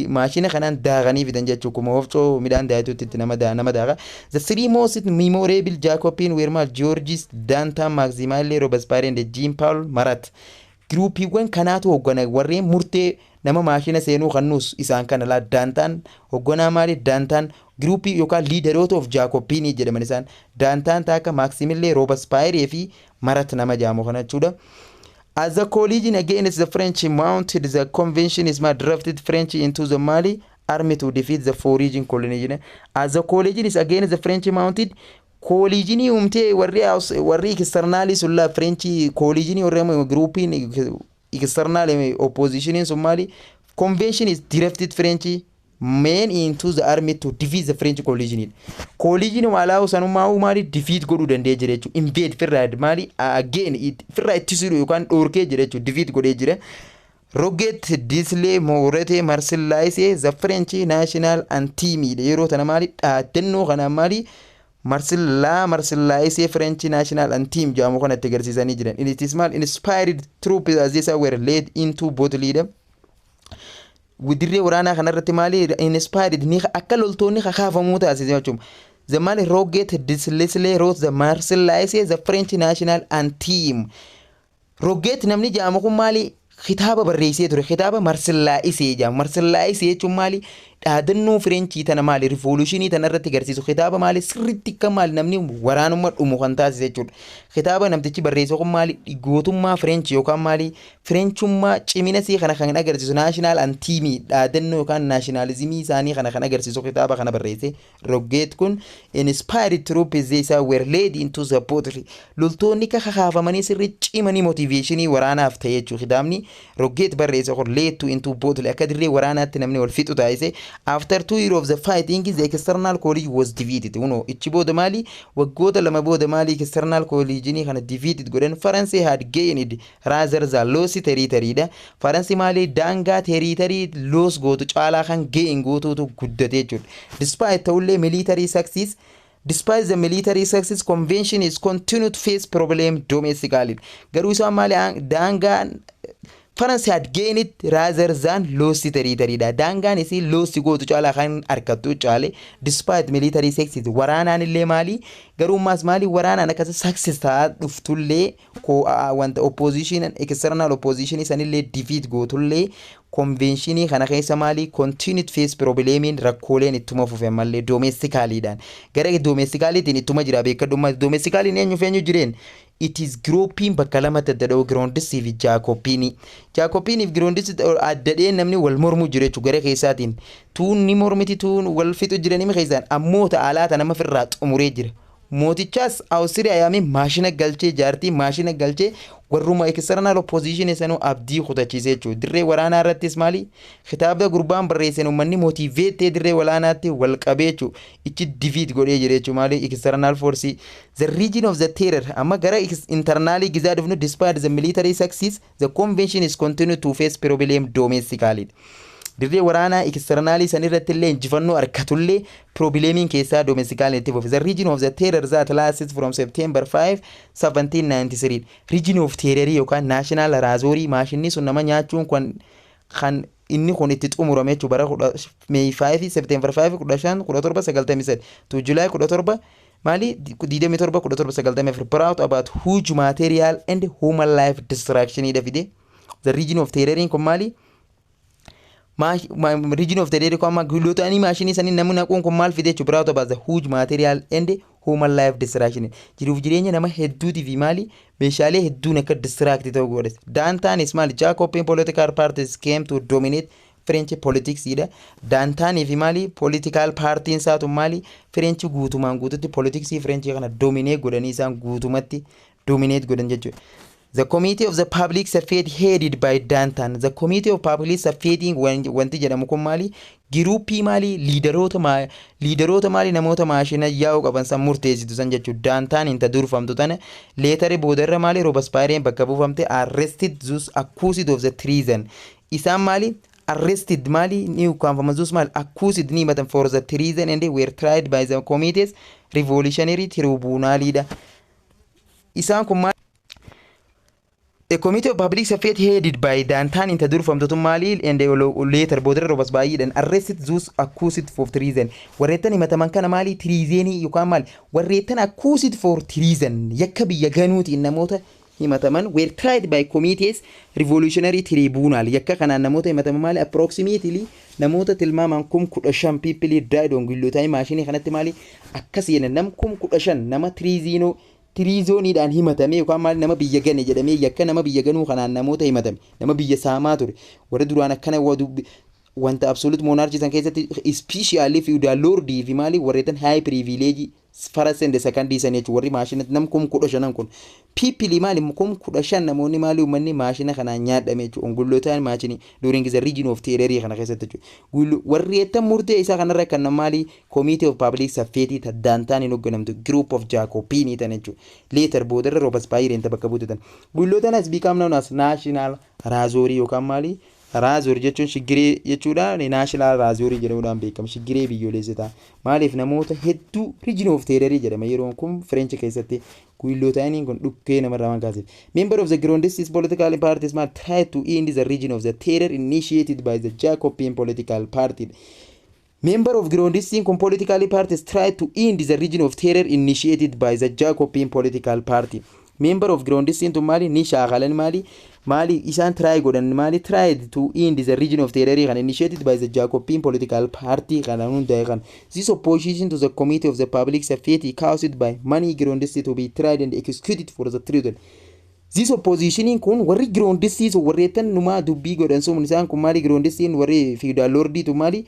maashina kanaan daakanii fidan jechuudha. Kuma oofcoo midhaan daayituutti itti nama daaqa. The three most memorable Jacobin were maal Georges Dantan, Maximilien Robespierre and Jean Paul Marat. Groupiiwwan kanaatu hoggana warreen murtee nama maashina seenuu kannus isaan kana la Dantan hogganaa maali Dantan groupii yookaan leaderoota of Jacobin jedhaman isaan Dantan taaka Maximilien Robespierre fi Marat nama jedhamu kana jechuudha. As the coalition against the French mounted, the convention is drafted French into the Mali army to defeat the foreign colonies. As the coalition is against the French mounted, coalition umte warri externali sulla French coalition warri groupin external opposition in Somali convention is drafted French men into the army to defeat the French coalition. Coalition wala usanuma umali defeat godhu dandee jire jechu invade firraad mali again it firra ittisiru yookaan dhorkee jire jechu defeat godhee jire. Roget Disle Morete Marsellaise the French national anthem yeroo tana mali dhaadannoo kana mali Marsellaise French national anthem jedhamu kana itti agarsiisanii jiran. It is mal inspired troops as these were led into both leader. Widirree waraanaa kanarratti maali inspired ni akka loltoonni kakaafamuu taasise jechuudha. The Mali Roget Disle wrote the Marsellaise the French national anthem. Roget namni jedhamu kun maali kitaaba barreessee ture kitaaba marsillaa'isee jedhama marsillaa'isee jechuun maali dhaadannoo fireenchii tana maali rivoluushinii tana irratti agarsiisu kitaaba maali sirriitti akka maali namni waraanummaa dhumu kan taasise jechuudha kitaaba namtichi barreesse kun maali gootummaa fireenchii yookaan maali fireenchummaa cimina isii kana kan agarsiisu naashinaal antiimii dhaadannoo yookaan naashinaalizimii isaanii kana kan agarsiisu kitaaba kana barreesse roggeet kun inspired troops isaa were led into the battle loltoonni kakaafamanii sirri cimanii motiveeshinii waraanaaf ta'e jechuudha kitaabni roggeet barreesse kun led to into battle akka dirree waraanaatti namni wal fixu taasise after 2 years of the fighting the external college was defeated uno ichi booda maali waggoota lama booda maali external college ni kana defeated godhan France had gained rather than lost territory da France maali daangaa territory loss gootu caalaa kan gain gootutu guddate jechuudha despite ta'ullee military success. Despite the military success, convention is continued to face problem domestically. Garuu isaa maali daangaa France had gained it rather than lost territory da daangaan isii lost gootu caalaa kan harkattu caale despite military success waraanaan illee maali garuu maas maali waraanaan akkasa success ta'aa dhuftullee wanta opposition external opposition isanillee defeat gootullee conventionii kana keessa maali continued face problemiin rakkooleen ittuma fufe mallee domesticaliidhaan gara domesticaliitiin ittuma jira beekadhummaa domesticaliin eenyu jireen it is grouping bakka lamatti addadhoo Girondis fi Jaakopini fi Girondis addadhee namni wal mormu jira jechuudha gara keessaatiin tuun ni mormiti tuun wal fixu jiranii keessaan ammoo ta'alaata nama firraa xumuree jira mootichaas Awustiriyaa yaamee maashina galchee jaartii maashina galchee warruma external opposition isanuu abdii kutachiisee jechuudha dirree waraanaa irrattis maali kitaaba gurbaan barreessan uummanni motiveetee dirree waraanaatti wal qabee jechuudha ichi defeat godhee jira jechuudha maali external force the region of the terror amma gara internally gizaa dhufnu despite the military success the convention is continued to face problem domestically dirree waraanaa externally sanirratti illee injifannoo arkatullee problemiin keessaa domestically itti fufe the region of the terror that lasted from September 5 1793 region of terror yookaan national razorii maashinni sun nama nyaachuun kan inni kun itti xumurame jechuudha bara May 5 September 5 15 17 93 to July 17 Mali 27 17 94 brought about huge material and human life destruction ida fide the region of terror kun mali region of terror kun amma gulotani machine sanin namuna kun mal fide chu brought about the huge material and human life destruction jiruuf jireenya nama hedduuti fi mali meeshaalee hedduun akka distract ta'u godhe downtown is mali Jacobin political parties came to dominate French politics ida downtown fi mali political parties saatu mali French guutumaan guututti politics French kana dominate godhanii isaan guutumatti dominate godhan jechuudha. The Committee of the Public Safety headed by Dantan. The Committee of Public Safety wanti jedhamu kun maali giruuppii maali liidaroota maali namoota maashina yaa'u qaban san murteessitu san jechuudha. Dantan inta durfamtu tana leetare boodarra maali Robespierre bakka buufamte arrested those accused of the treason. Isaan maali arrested mali new conformazus mal accused ni matan for the treason and they were tried by the committee's revolutionary tribunal ida. Isaan kun The Committee of Public Safety headed by Dantan introduced from Mali and they later border Robas Bayi and arrested those accused for treason. Warretan imatamankan Mali treasoni yukan Mali. Warretan accused for treason. Yakabi Yaganuti in Namota himataman were tried by committees revolutionary tribunal. Yakka kana namota himatamali approximately namota tilmaman kum kudashan people died on gulutay machine kanatti Mali akkasi nam kum kudashan nama treasono Tirizooni dhaan himatame yookaan maal nama biyya gane jedhamee yakka nama biyya ganuu kanaan namoota himatame nama biyya saamaa ture warra duraan akkana wanta absolute monarchy san keessatti especially feudal lordii fi maali warreetan high privilege first and second san jechuun warri maashina nam kum 15 kun people maali kum 15 namoonni maali uummanni maashina kanaan nyaadhame jechuun ongulootaan maashini during the region of terror kana keessatti jechuun warreetan murtee isaa kanarra kan maali committee of public safety taddaantaan hin hoogganamtu group of Jacobini tan jechuun later boodarra Robespierre inta bakka buutetan gulootaan as become known as national razorii yookaan maali Razor jechuun shigiree jechuudha national razorii jedhamuudhaan beekama shigiree biyyoolessaa maaliif namoota hedduu region of terror jedhama yeroo kun French keessatti guullootaaniin kun dhukkee namarraa waan kaasif member of the Girondist political parties might try to end the region of the terror initiated by the Jacobin political party. Member of Girondist political parties try to end the region of terror initiated by the Jacobin political party. Member of Girondist Mali ni shaagalan Mali Mali isaan try godhan mali tried to end the region of terror and initiated by the Jacobin political party kan this opposition to the committee of the public safety caused by money grounded to be tried and executed for the treason. This opposition kun warri grounded warreetan numa dubbii godhan sun isaan kun mali grounded warri feudal lordi to mali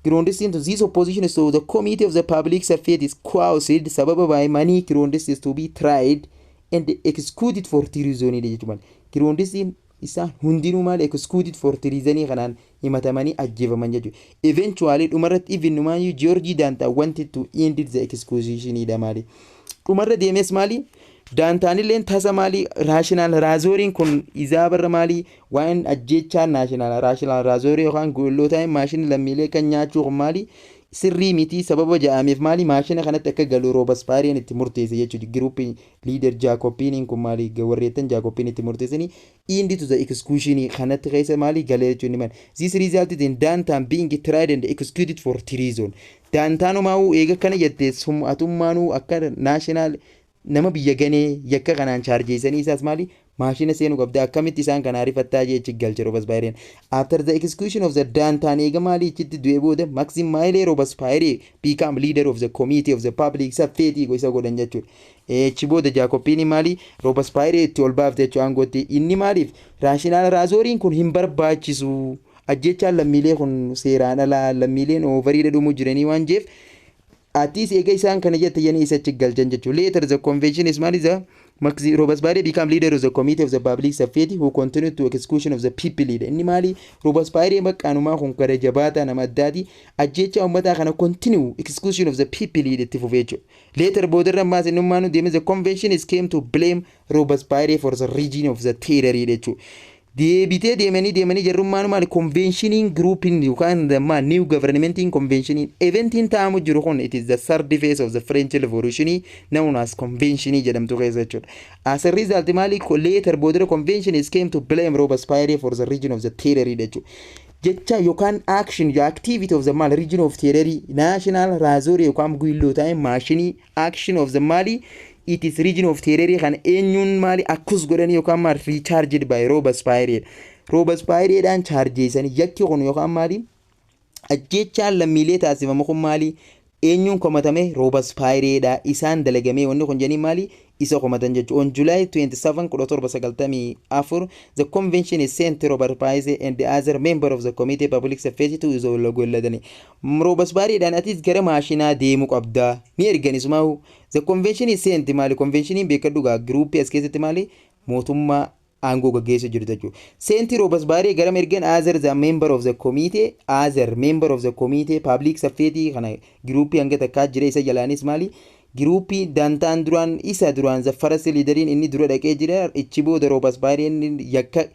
grounded to this opposition so the committee of the public safety is caused sababa by money grounded to be tried and executed for treason jechuudha. Grounded isaan hundinuu maal executed for treason kanaan himatamanii ajjeefaman jechuudha. Eventually dhumarratti even numaayyu George Danta wanted to end the execution dha maali. Dhumarra deemes maali Dantaanilleen tasa maali rational razoriin kun izaabarra maali waan ajjechaa national razorii yookaan goollotaa maashinii lammiilee kan nyaachuu maali sirrii miti sababa ja'ameef maali maashina kanatti akka galu Robespierre'n itti murteesse jechuudha. Group leader Jacobin kun maali warreettan Jacobin itti murteessanii end to the execution kanatti keessa maali galee jechuudha man. This resulted in Dantan being tried and executed for treason. Dantanumaa'u eega kana jettee sum'atummaanuu akka national nama biyya ganee yakka kanaan chargeessanii isaas maali maashina seenuu qabda akkamitti isaan kana ariifattaa jechi galche Robespierre'n. After the execution of the Dantan eega maali ichitti du'ee booda Maximilien Robespierre became leader of the committee of the public safety gosa godhan jechuudha. Echi booda Jacobin maali Robespierre itti ol baafte jechuudha aangootti inni maaliif raashinaal raazoriin kun hin barbaachisu ajjechaan lammiilee kun seeraan alaa lammiileen overii dhumuu jiranii waan jeef atis ega isaan kana jette yani isa galchan jechuudha. Later the convention is maali Robespierre became leader of the committee of the public safety who continued to execution of the people leader. Inni maali Robespierre maqaanumaa kun gara jabaata nama addaati ajjecha uummataa kana continue execution of the people leader itti fufee jechuudha. Later boodarra maas innummaanu deeme the convention is came to blame Robespierre for the region of the terror jechuudha. Deebitee deemanii jarrummaanu maali conventioning grouping yookaan the man new governmenting conventioning eventiin ta'amu jiru kun it is the third phase of the French Revolution known as convention jedhamtu keessa jechuudha. As a result maali later boodara convention is came to blame Robespierre for the region of the terror jechuudha. Jecha yookaan action your activity of the Mali region of terror national razor yookaan guillota maashini action of the Mali it is region of terror kan eenyuun maali akkus godhanii yookaan maal recharged by Robespierre. Robespierre'dhaan chargeessanii yakki kun yookaan maali ajjechaan lammiilee taasifamu kun maali eenyuun komatame Robespierre'dha isaan dalagamee wanni kun jenii maali isa komatan jechuudha. On July 27 1794 the convention is sent to Robespierre and the other member of the committee public safety to isolate Robespierre'dhaan atis gara maashinaa deemuu qabda ni erganisumaahu. The convention is sent maali conventioniin beekadhugaa groupii as keessatti maali mootummaa aangoo gaggeessu jiru jechuudha. Senti Robespierre gara mergen other the member of the committee public safety kana groupii hanga takkaa jira isa jalaanis maali groupii Dantan duraan isa duraan the first leaderin inni dura dhaqee jira ichi booda Robespierre'n yakka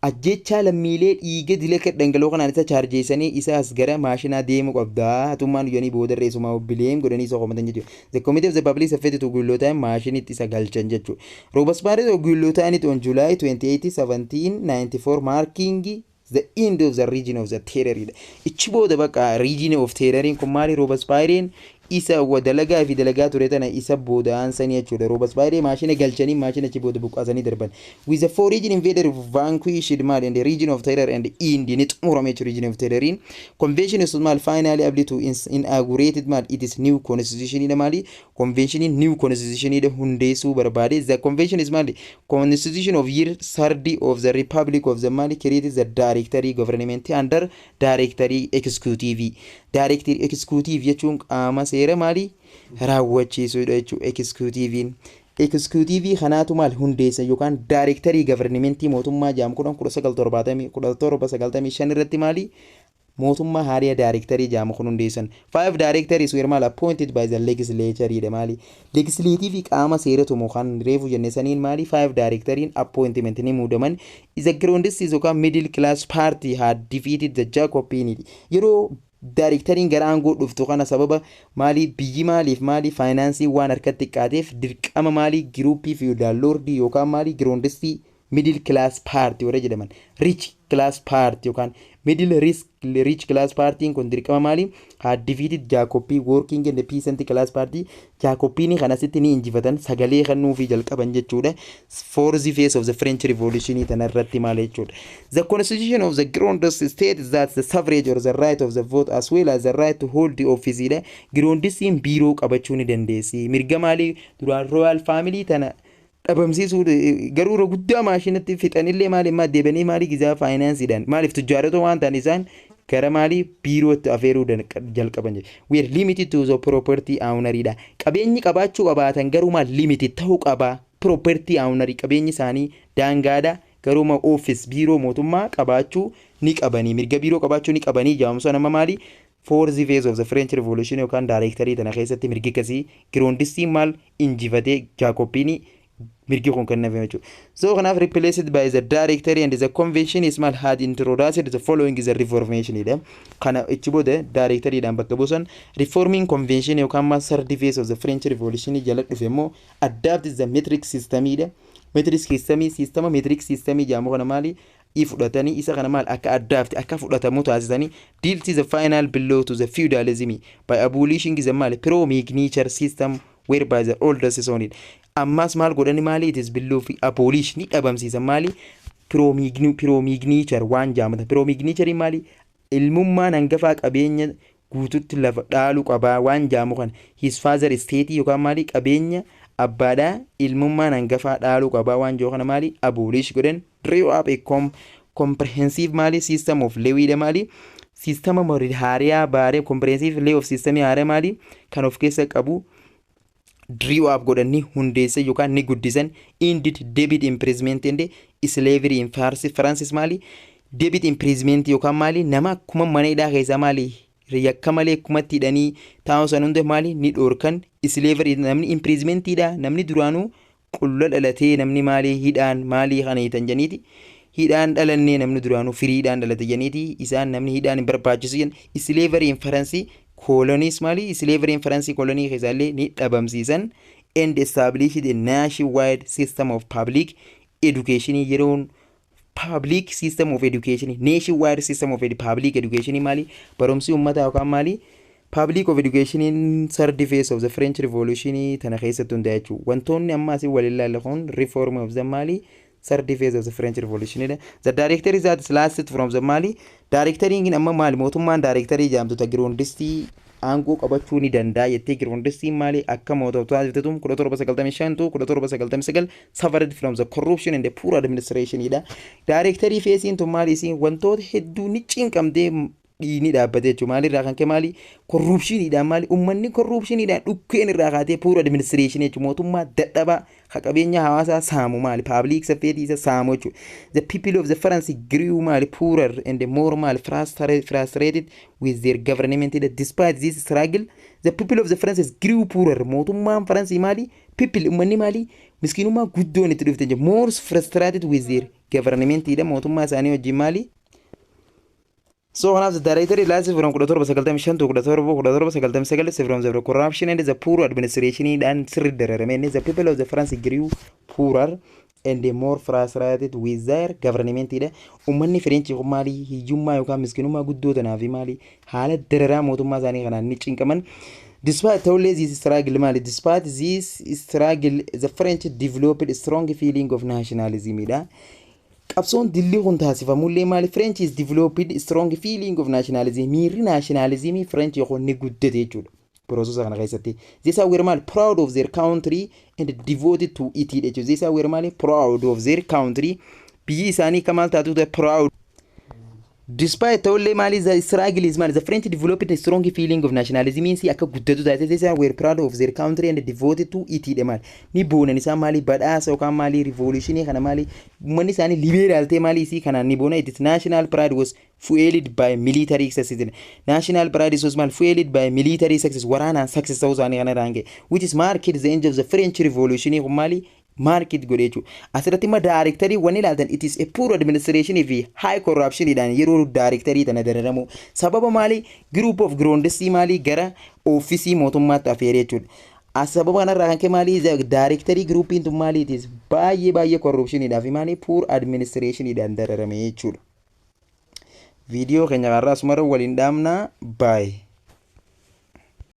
ajjecha lammiilee dhiiga dileka dhangala'oo kanaan isa chargeessanii isaas gara maashinaa deemuu qabda hatummaan yoni booda reesuma bileem godhanii isa qomatan jechuudha. The committee of the public safety to gullootaan maashinitti isa galchan jechuudha. Robespierre gullootaan on July 28 1794 marking the end of the region of the terror. Ichi booda bakka region of terror kun maali Robespierre'n isa wadalagaa fi dalagaa ture tana isa booda aansanii jechuudha. Robespierre maashina galchanii maashina achi booda buqqaasanii darban. With the foreign invader vanquished mal in the region of terror and in the xumurame region of terrorin convention is mal finally able to inaugurated mal it is new constitution ida mali convention new constitution ida hundeessuu barbaade. The convention is mal constitution of year 30 of the republic of the Mali created the directory government under directory executive. Directory executive jechuun qaama seera maali raawwachiisuudha jechuudha. Executive kanaatu maal hundeessa yookaan directory governmentii mootummaa jaam 1975 irratti maali mootummaa haaraa directory jaam kun hundeessan. 5 directories were mal appointed by the legislature ida maali legislative qaama seera tumu kan reefu jennesaniin maali 5 directoryin appointment ni muudaman. Is a groundless yookaan middle class party had defeated the Jacobin yeroo directorin gara aangoo dhuftu kana sababa maali biyyi maaliif maali finance waan harkatti qaateef dirqama maali groupii feudal lord yookaan maali groundless middle class party warra jedhaman rich class party yookaan middle rich class party kun dirqama maali had defeated Jacobi working and the peasant class party Jacobini kanasitti ni injifatan sagalee kannuu fi jalqaban jechuudha fourth phase of the French Revolution tanarratti maal jechuudha the constitution of the Girondists states that the suffrage or the right of the vote as well as the right to hold the office ida Girondistiin biiroo qabachuu ni dandeessi mirga maali duraan royal family tana dhabamsiisuu garuu guddaa maashinatti fixanillee maali ma deebanii maali gizaa faayinaansiidhaan maaliif tujjaaratoo waan ta'an isaan gara maali biirootti afeeruu jalqaban jedhe we are limited to the property owneridha qabeenyi qabaachuu qabaatan garuu maal limited ta'uu qaba property ownery qabeenyi isaanii daangaadha garuu ma office biiroo mootummaa qabaachuu ni qabanii mirga biiroo qabaachuu ni qabanii jaamsa nama maali fourth phase of the French Revolution yookaan directory tana keessatti mirgi kasii Girondistiin maal injifatee Jacobini mirgi kun kan nafame jechuudha so kanaaf replaced by the directory and the convention is mal had introduced the following is a reformation ida kana ichi booda directory dhaan bakka buusan reforming convention yookaan ma third phase of the French Revolution jala dhufe immoo adapt the metric system ida metric system metric system jaamu kana maali ifudhatanii isa kana maal akka adapt akka fudhatamu taasisanii deal to the final blow to the feudalism by abolishing the mal pro-mignature system whereby the oldest is on it ammas maal godhani maali it is below fi abolish ni dhabamsiisan maali pro-mignature waan jaamata pro-mignature maali ilmummaan hangafaa qabeenya guututti lafa dhaalu qabaa waan jaamu kan his father estate yookaan maali qabeenya abbaadhaa ilmummaan hangafaa dhaalu qabaa waan joo kana maali abolish godhan draw up a comprehensive maali system of lewida maali system haaraa baaree comprehensive lay of system haaraa maali kan of keessa qabu drew up godhani hundeesse yookaan ni guddisan indeed debit imprisonment and slavery in France maali debit imprisonment yookaan maali nama kuma mana hidhaa keessa maali yakka malee kumatti hidhanii taa'usan hunda maali ni dhoorkan slavery namni imprisonment hidhaa namni duraanuu qulla dhalatee namni maali hidhaan maali kana hitan janiiti hidhaan dhalannee namni duraanuu firiidhaan dhalate janiiti isaan namni hidhaan hin barbaachisu slavery in France colonies mali slavery in France colony khizale ni dhabamsiisan and established a nationwide system of public education yeroon public system of education nationwide system of public education mali barumsi ummata yookaan mali public of education in third phase of the French Revolution tana keessatti hundaa jechuudha wantoonni amma asii walilaalleefoon reform of the Mali third phase of the French Revolution the directory that lasted from the Mali directory in amma Mali mootummaan directory jaamtota Girondistii aangoo qabachuu ni danda'a jettee Girondistiin maali akka mootummaa taasifatum 1795 suffered from the corruption and the poor administration ida directory phase tun maali isin wantoota hedduu ni cinqamtee dhiini dhaabbate jechuudha maalirraa kan kee maali corruptionidhaan maali ummanni corruptionidhaan dhukkeen irraa kaatee poor administration jechuudha mootummaa dadhabaa qabeenya hawaasaa saamu maali public safety isa saamu jechuudha the people of the France grew maali poorer and more maali frustrated with their government despite this struggle the people of the France grew poorer mootummaan France maali people ummanni maali miskiinummaa guddoon itti dhufte more frustrated with their government mootummaa isaanii wajjin maali So one of the directory lasted from 1795 to 1799 from the corruption and the poor administration and the people of the France grew poorer and more frustrated with their government ummanni French mali hiyyummaa yookaan miskinummaa guddoota naafi mali haala dararaa mootummaa isaanii kanaan ni cinqaman Despite all this struggle, despite this struggle, the French developed a strong feeling of nationalism. Qabsoon dilli kun taasifamullee maali French is developed strong feeling of nationalism miirri nationalism French yoon ni guddate jechuudha processa kana keessatti these were mal proud of their country and devoted to it jechuudha these were mal proud of their country biyyi isaanii kamal taatu proud Despite all the struggle is the French developed a strong feeling of nationalism means akka guddatu taate they were proud of their country and devoted to it ni boona ni mali badhaasa yookaan mali revolution kana mali ummanni isaanii liberal te mali isi kana ni boona its national pride was fueled by military success national pride was fueled by military success waraana success ta'uu isaanii kana range which is marked the end of the French revolution mali market godechu asirratti ma directory wani ilaaltan it is a poor administration fi high corruption idaan yeroo directory tana dararamu sababa mali group of Girondistii mali gara office mootummaatti afeeree jechuudha Asaba kanarraa kan kee maali daarektarii giruupiin tun maaliitis baay'ee korrupshiniidhaa fi maali puur adiministireeshiniidhaan dararame jechuudha. Viidiyoo keenya kanarraa asumarra waliin dhaamna baay'ee.